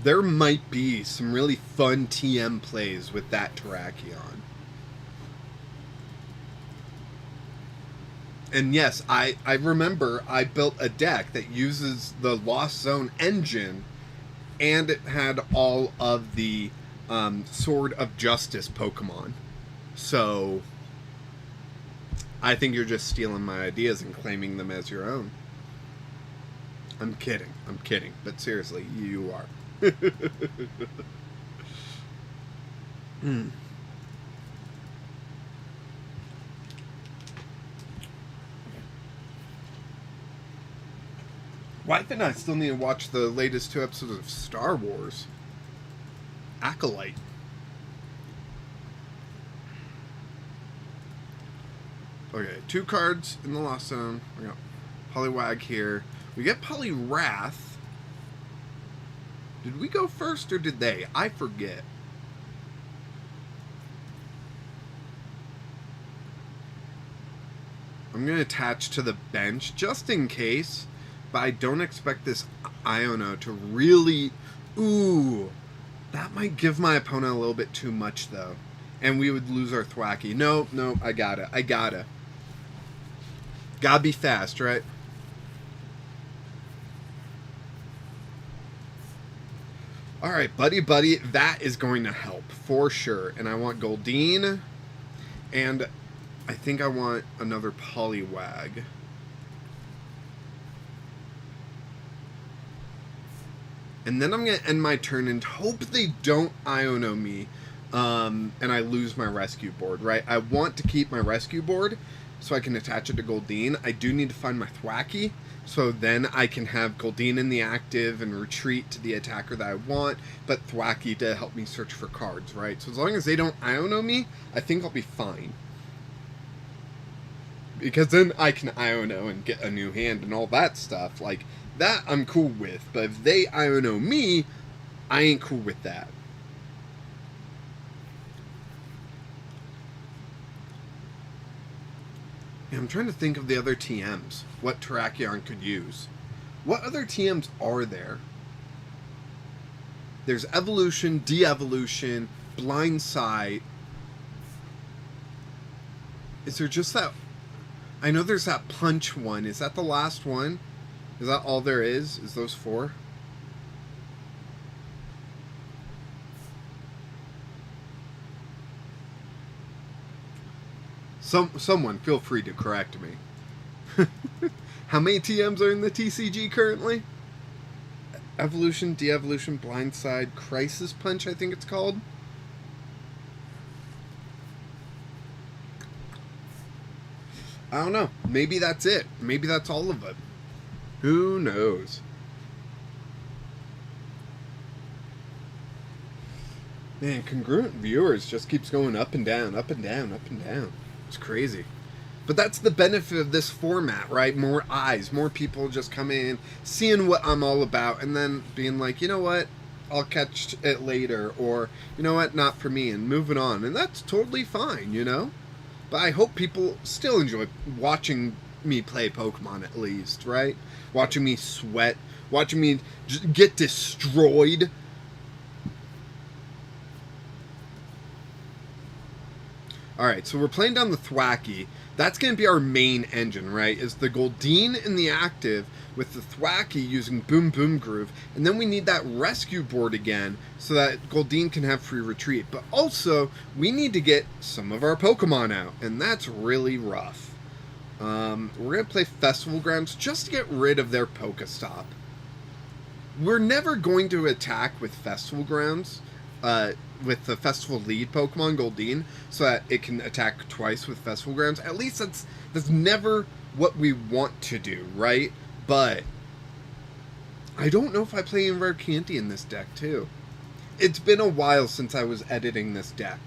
There might be some really fun TM plays with that Terrakion. And yes, I remember I built a deck that uses the Lost Zone engine, and it had all of the Sword of Justice Pokemon. So, I think you're just stealing my ideas and claiming them as your own. I'm kidding, but seriously, you are. Hmm. Wife and I still need to watch the latest 2 episodes of Star Wars. Acolyte. Okay, 2 cards in the Lost Zone. We got Poliwag here. We get Poliwrath. Did we go first or did they? I forget. I'm going to attach to the bench just in case. But I don't expect this Iono to really... Ooh. That might give my opponent a little bit too much, though. And we would lose our Thwacky. No, I gotta. Gotta be fast, right? Alright, buddy. That is going to help, for sure. And I want Goldeen. And I think I want another Poliwag. And then I'm going to end my turn and hope they don't Iono me, and I lose my rescue board, right? I want to keep my rescue board so I can attach it to Goldeen. I do need to find my Thwacky, so then I can have Goldeen in the active and retreat to the attacker that I want, but Thwacky to help me search for cards, right? So as long as they don't Iono me, I think I'll be fine. Because then I can Iono and get a new hand and all that stuff, like... That I'm cool with, but if they Iono me, I ain't cool with that. Yeah, I'm trying to think of the other TMs. What Terrakion could use. What other TMs are there? There's Evolution, De-Evolution, Blind Sight. Is there just that... I know there's that Punch one. Is that the last one? Is that all there is? Is those 4? Someone feel free to correct me. How many TMs are in the TCG currently? Evolution, De-Evolution, Blindside, Crisis Punch, I think it's called. I don't know. Maybe that's it. Maybe that's all of it. Who knows? Man, congruent viewers just keeps going up and down, up and down, up and down. It's crazy. But that's the benefit of this format, right? More eyes, more people just come in, seeing what I'm all about, and then being like, you know what? I'll catch it later, or, you know what? Not for me, and moving on. And that's totally fine, you know? But I hope people still enjoy watching me play Pokemon at least, right? Watching me sweat, watching me just get destroyed. Alright, so we're playing down the Thwackey. That's going to be our main engine, right? Is the Goldeen in the active with the Thwackey using Boom Boom Groove. And then we need that rescue board again so that Goldeen can have free retreat. But also, we need to get some of our Pokemon out. And that's really rough. We're going to play Festival Grounds just to get rid of their Pokestop. We're never going to attack with Festival Grounds. With the Festival lead Pokemon, Goldeen, so that it can attack twice with Festival Grounds. At least that's never what we want to do, right? But I don't know if I play in Rare Candy in this deck, too. It's been a while since I was editing this deck.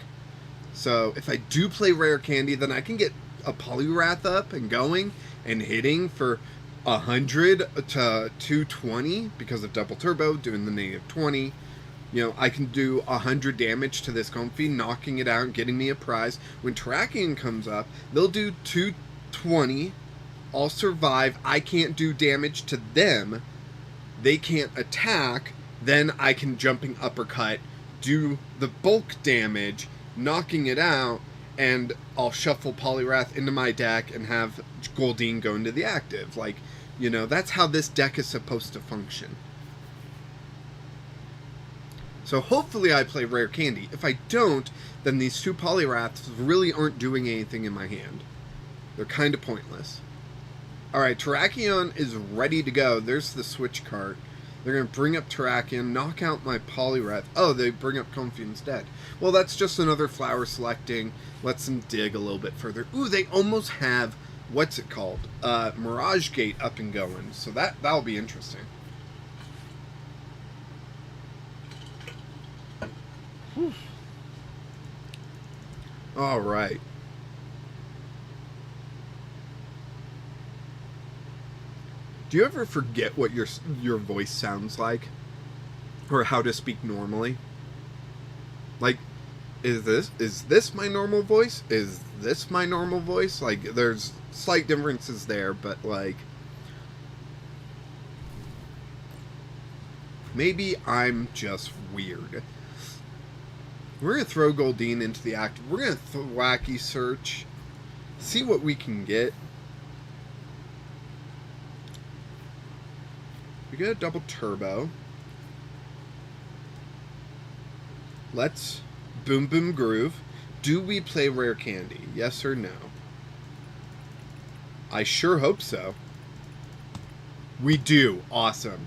So if I do play Rare Candy, then I can get a Poliwrath up and going and hitting for 100 to 220 because of Double Turbo, doing the negative 20. You know, I can do 100 damage to this Comfey, knocking it out and getting me a prize. When Terrakion comes up, they'll do 220. I'll survive. I can't do damage to them. They can't attack. Then I can Jumping Uppercut, do the bulk damage, knocking it out, and I'll shuffle Poliwrath into my deck and have Goldeen go into the active. Like, you know, that's how this deck is supposed to function. So hopefully I play Rare Candy. If I don't, then these two Poliwraths really aren't doing anything in my hand. They're kind of pointless. Alright, Terrakion is ready to go. There's the switch cart. They're going to bring up Terrakion, knock out my Poliwrath. Oh, they bring up Comfey instead. Well, that's just another flower selecting. Lets them dig a little bit further. Ooh, they almost have, what's it called? Mirage Gate up and going. So that'll be interesting. All right. Do you ever forget what your voice sounds like, or how to speak normally? Like, is this my normal voice? Is this my normal voice? Like, there's slight differences there, but like, maybe I'm just weird. We're going to throw Goldeen into the active. We're going to Thwackey search. See what we can get. We get a double turbo. Let's Boom Boom Groove. Do we play Rare Candy? Yes or no? I sure hope so. We do. Awesome.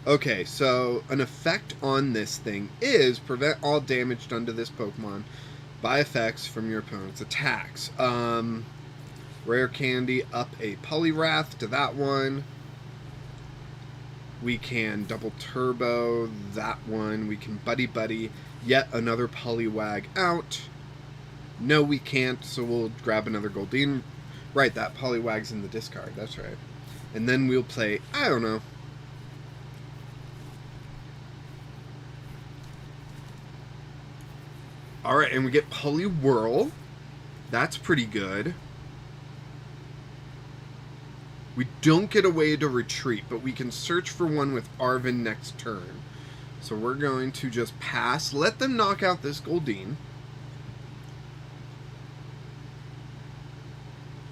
Okay, so an effect on this thing is prevent all damage done to this Pokemon by effects from your opponent's attacks. Rare Candy up a Poliwrath to that one. We can double turbo that one. We can buddy buddy yet another Poliwag out. No, we can't, so we'll grab another Goldeen. Right, that Poliwag's in the discard, that's right. And then we'll play, I don't know. Alright, and we get Poliwhirl. That's pretty good. We don't get a way to retreat, but we can search for one with Arven next turn. So we're going to just pass. Let them knock out this Goldeen.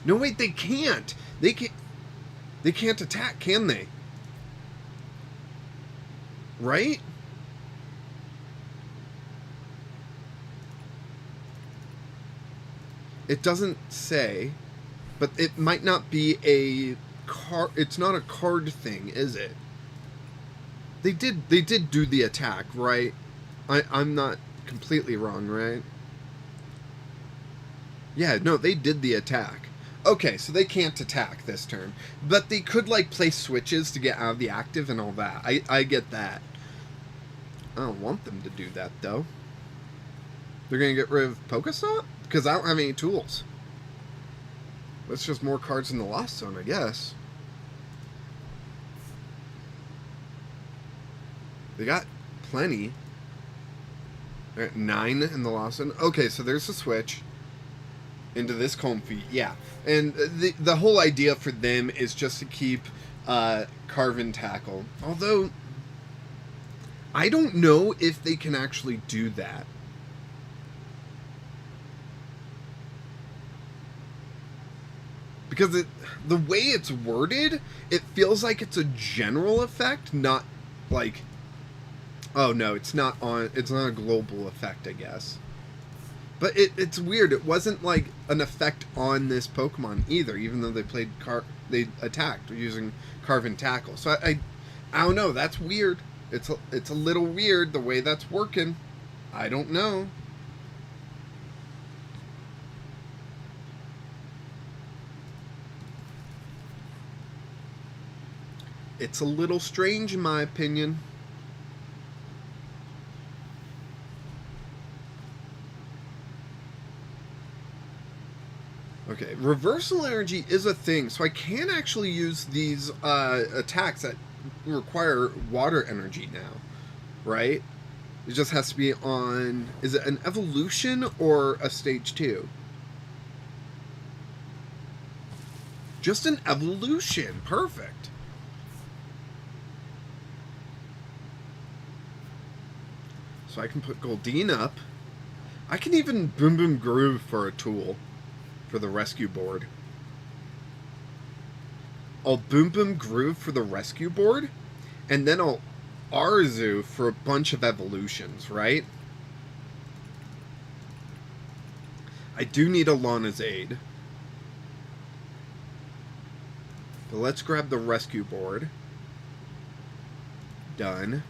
No, wait, they can't. They can't attack, can they? Right? It doesn't say, but it might not be a card. It's not a card thing, is it? They did do the attack, right? I'm not completely wrong, right? Yeah, no, they did the attack. Okay, so they can't attack this turn, but they could like play switches to get out of the active and all that. I get that. I don't want them to do that though. They're gonna get rid of Pokestop? Because I don't have any tools. That's just more cards in the Lost Zone, I guess. They got plenty. They're at 9 in the Lost Zone. Okay, so there's a switch into this Comfy. Yeah. And the whole idea for them is just to keep Carven Tackle. Although, I don't know if they can actually do that. Because the way it's worded, it feels like it's a general effect, not like... Oh, no, it's not a global effect, I guess. But it's weird. It wasn't like an effect on this Pokemon either, even though they attacked using Carven Tackle. So I don't know. That's weird. It's a little weird the way that's working. I don't know. It's a little strange in my opinion. Okay, reversal energy is a thing, so I can actually use these attacks that require water energy now, right? It just has to be on... Is it an evolution or a stage 2? Just an evolution. Perfect. So I can put Goldeen up. I can even Boom Boom Groove for a tool for the rescue board. I'll Boom Boom Groove for the rescue board, and then I'll Arzu for a bunch of evolutions, right? I do need a Lana's Aid. But let's grab the rescue board. Done.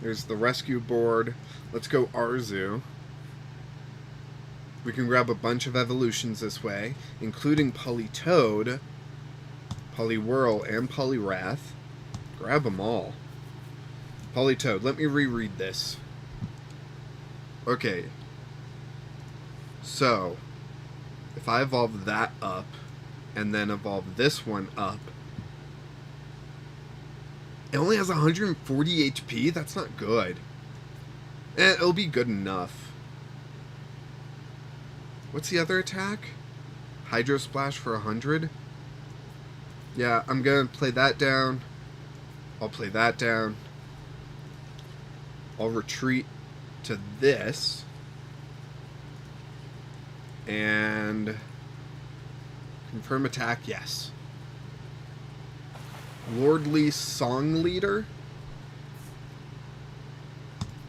There's the rescue board. Let's go Arzu. We can grab a bunch of evolutions this way, including Politoed, Poliwhirl, and Poliwrath. Grab them all. Politoed, let me reread this. Okay. So, if I evolve that up, and then evolve this one up, it only has 140 HP? That's not good. It'll be good enough. What's the other attack? Hydro Splash for 100? Yeah, I'm gonna play that down. I'll play that down. I'll retreat to this. And... confirm attack, yes. Lordly Song Leader.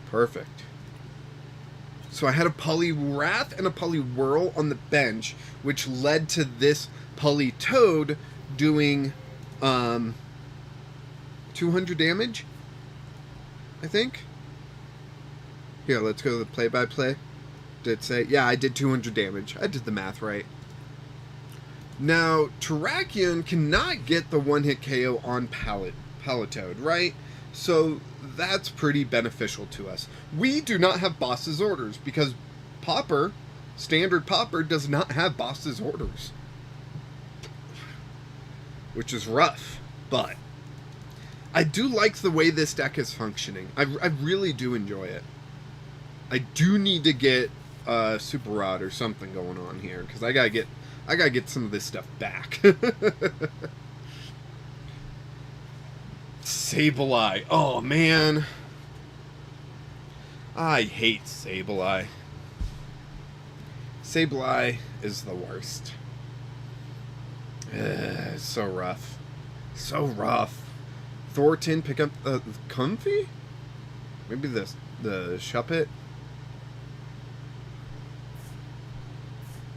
Perfect. So I had a Poliwrath and a Poliwhirl on the bench, which led to this Politoed doing 200 damage, I think. Here, let's go to the play-by-play. Did it say? Yeah, I did 200 damage. I did the math right. Now, Terrakion cannot get the one-hit KO on Politoed, right? So that's pretty beneficial to us. We do not have boss's orders because Popper, standard Popper, does not have boss's orders. Which is rough, but I do like the way this deck is functioning. I really do enjoy it. I do need to get Super Rod or something going on here because I gotta get some of this stuff back. Sableye. Oh, man. I hate Sableye. Sableye is the worst. It's so rough. So rough. Thornton, pick up the Comfy? Maybe the Shuppet?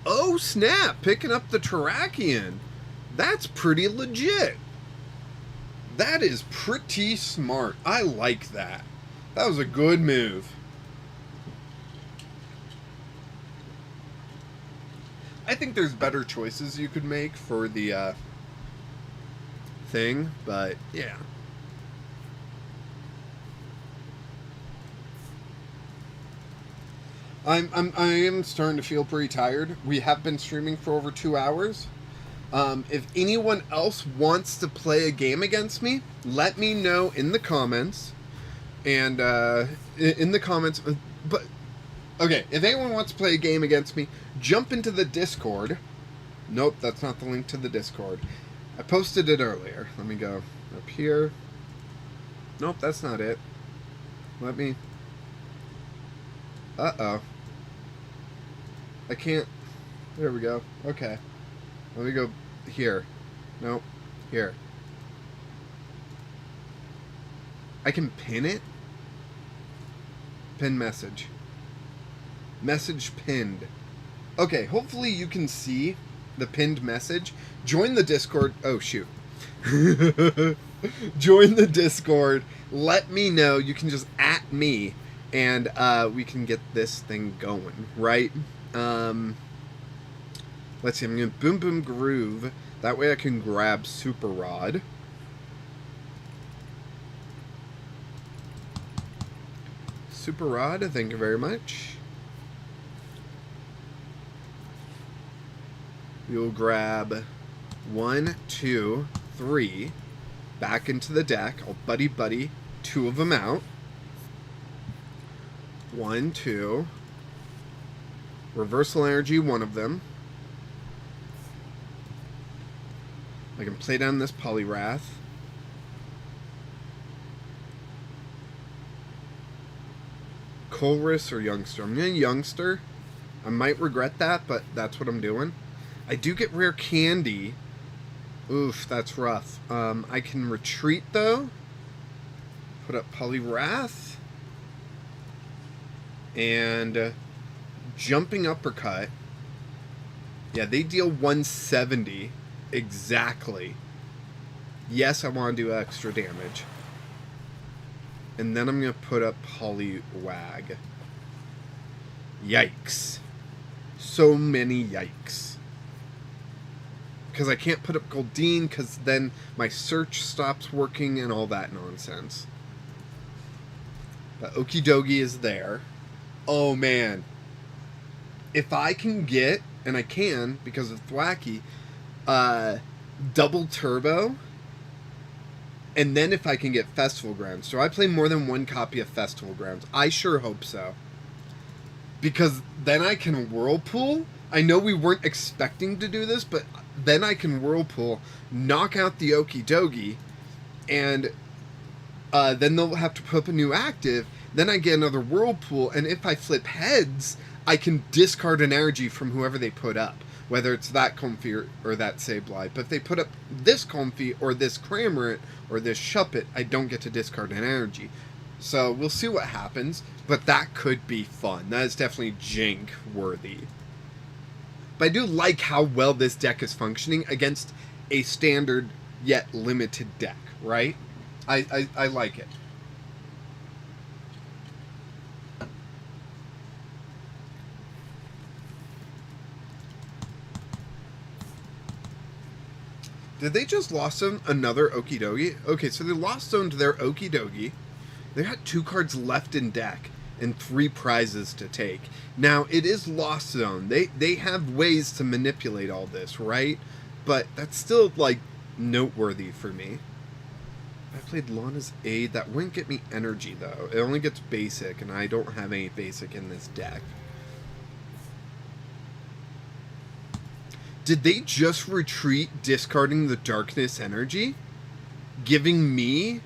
Oh, snap! Picking up the Terrakion. That's pretty legit. That is pretty smart. I like that. That was a good move. I think there's better choices you could make for the thing, but yeah. I am starting to feel pretty tired. We have been streaming for over 2 hours. If anyone else wants to play a game against me, let me know in the comments. And in the comments, but okay, if anyone wants to play a game against me, jump into the Discord. Nope, that's not the link to the Discord. I posted it earlier. Let me go up here. Nope, that's not it. Let me... Uh-oh. I can't... There we go. Okay. Let me go here. Nope. Here. I can pin it? Pin message. Message pinned. Okay, hopefully you can see the pinned message. Join the Discord. Oh, shoot. Join the Discord. Let me know. You can just at me, and we can get this thing going, right? Let's see. I'm going to Boom Boom Groove. That way I can grab Super Rod. Super Rod, thank you very much. You'll grab 1, 2, 3 back into the deck. I'll buddy 2 of them out. 1, 2. Reversal energy, 1 of them. I can play down this Poliwrath. Colress or Youngster. I'm going to Youngster. I might regret that, but that's what I'm doing. I do get rare candy. Oof, that's rough. I can retreat, though. Put up Poliwrath. And jumping uppercut. Yeah, they deal 170. Exactly. Yes, I want to do extra damage. And then I'm going to put up Poliwag. Yikes. So many yikes. Because I can't put up Goldeen, because then my search stops working and all that nonsense. But Okie Dokie is there. Oh, man. If I can get, and I can, because of Thwacky, double turbo, and then if I can get Festival Grounds. So I play more than 1 copy of Festival Grounds. I sure hope so. Because then I can Whirlpool. I know we weren't expecting to do this, but then I can Whirlpool, knock out the Okie Dokie, and then they'll have to put up a new active. Then I get another Whirlpool, and if I flip heads, I can discard an energy from whoever they put up. Whether it's that Comfy or that Sableye. But if they put up this Comfy or this Cramorant or this Shuppet, I don't get to discard an energy. So we'll see what happens. But that could be fun. That is definitely Jank worthy. But I do like how well this deck is functioning against a standard yet limited deck, right? I like it. Did they just lost zone another Okie Dokie? Okay, so they lost zoned their Okie Dokie. They got 2 cards left in deck and 3 prizes to take. Now, it is lost zone. They have ways to manipulate all this, right? But that's still, like, noteworthy for me. I played Lana's Aid. That wouldn't get me energy, though. It only gets basic, and I don't have any basic in this deck. Did they just retreat discarding the Darkness energy? Giving me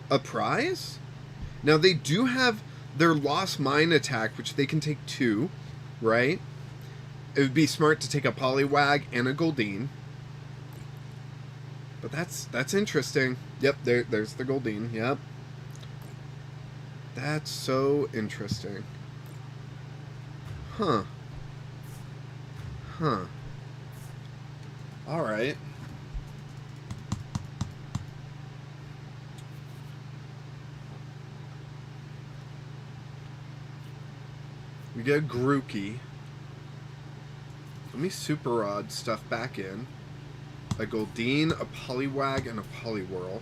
a prize? Now, they do have their Lost Mine attack, which they can take 2, right? It would be smart to take a Poliwag and a Goldeen. But that's interesting. Yep, there's the Goldeen, yep. That's so interesting. Huh. Huh. Alright. We get a Grookey. Let me Super Rod stuff back in. A Goldeen, a Poliwag, and a Poliwhirl.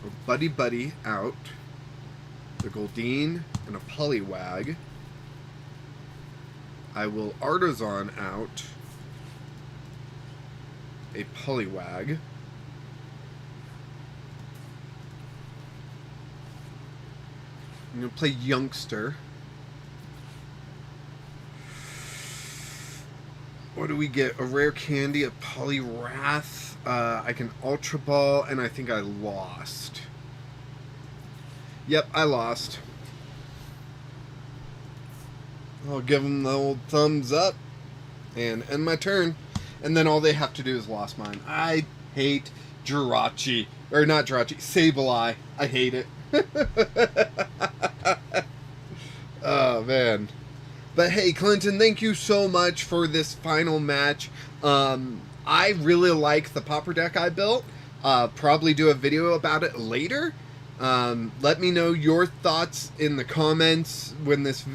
A Buddy out. the Goldeen, and a Poliwag. I will Artisan out a Poliwag. I'm going to play Youngster. What do we get? A rare candy, a Poliwrath. I can Ultra Ball, and I think I lost. Yep, I lost. I'll give them the old thumbs up and end my turn. And then all they have to do is lost mine. I hate Jirachi. Or not Jirachi, Sableye. I hate it. Oh, man. But hey, Clinton, thank you so much for this final match. I really like the popper deck I built. Probably do a video about it later. Let me know your thoughts in the comments when this,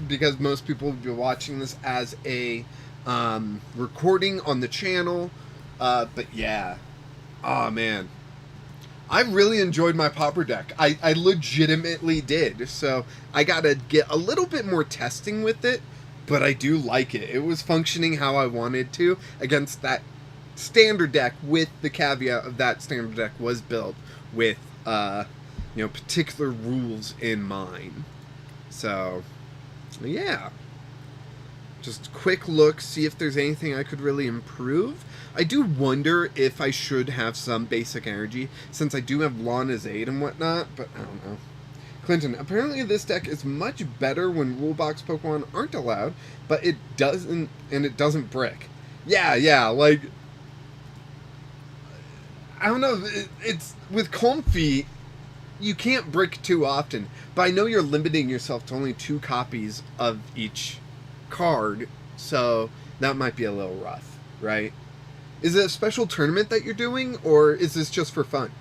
because most people will be watching this as a recording on the channel. But yeah, oh man, I really enjoyed my popper deck. I legitimately did. So I gotta get a little bit more testing with it, but I do like it. It was functioning how I wanted to against that standard deck, with the caveat of that standard deck was built with particular rules in mind. So yeah, just quick look, see if there's anything I could really improve. I do wonder if I should have some basic energy, since I do have Lana's Aid and whatnot, but I don't know. Clinton, apparently this deck is much better when rule box Pokemon aren't allowed, but it doesn't brick. Yeah, like, I don't know, it's with Comfy, you can't brick too often, but I know you're limiting yourself to only 2 copies of each card, so that might be a little rough, right? Is it a special tournament that you're doing, or is this just for fun?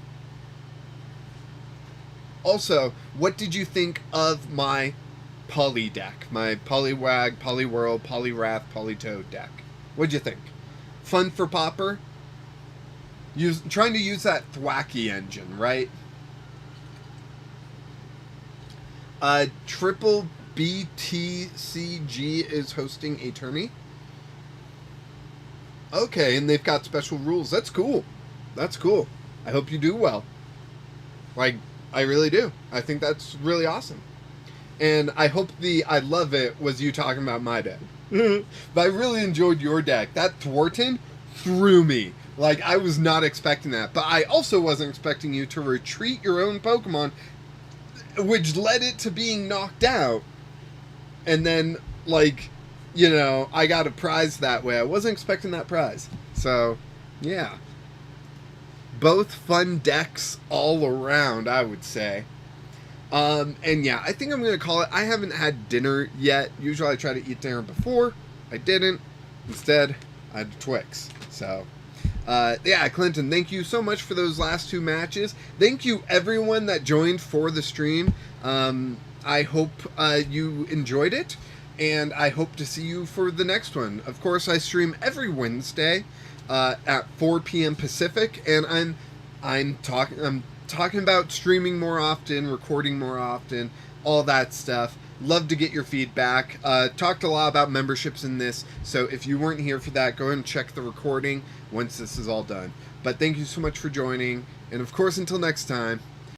Also, what did you think of my Poly deck? My Poliwag, Poliwhirl, Poliwrath, Politoed deck? What'd you think? Fun for popper? Trying to use that thwacky engine, right? Triple BTCG is hosting a tourney. Okay, and they've got special rules. That's cool. That's cool. I hope you do well. Like, I really do. I think that's really awesome. And I hope the I love it was you talking about my deck. But I really enjoyed your deck. That Thwarton threw me. Like, I was not expecting that. But I also wasn't expecting you to retreat your own Pokemon, which led it to being knocked out. And then, like, I got a prize that way. I wasn't expecting that prize. So, yeah. Both fun decks all around, I would say. And yeah, I think I'm going to call it. I haven't had dinner yet. Usually I try to eat dinner before. I didn't. Instead, I had Twix. So, yeah, Clinton, thank you so much for those last 2 matches. Thank you, everyone that joined for the stream. I hope you enjoyed it. And I hope to see you for the next one. Of course, I stream every Wednesday at 4 p.m. Pacific, and I'm talking about streaming more often, recording more often, all that stuff. Love to get your feedback. Talked a lot about memberships in this, so if you weren't here for that, go ahead and check the recording once this is all done. But thank you so much for joining, and of course, until next time,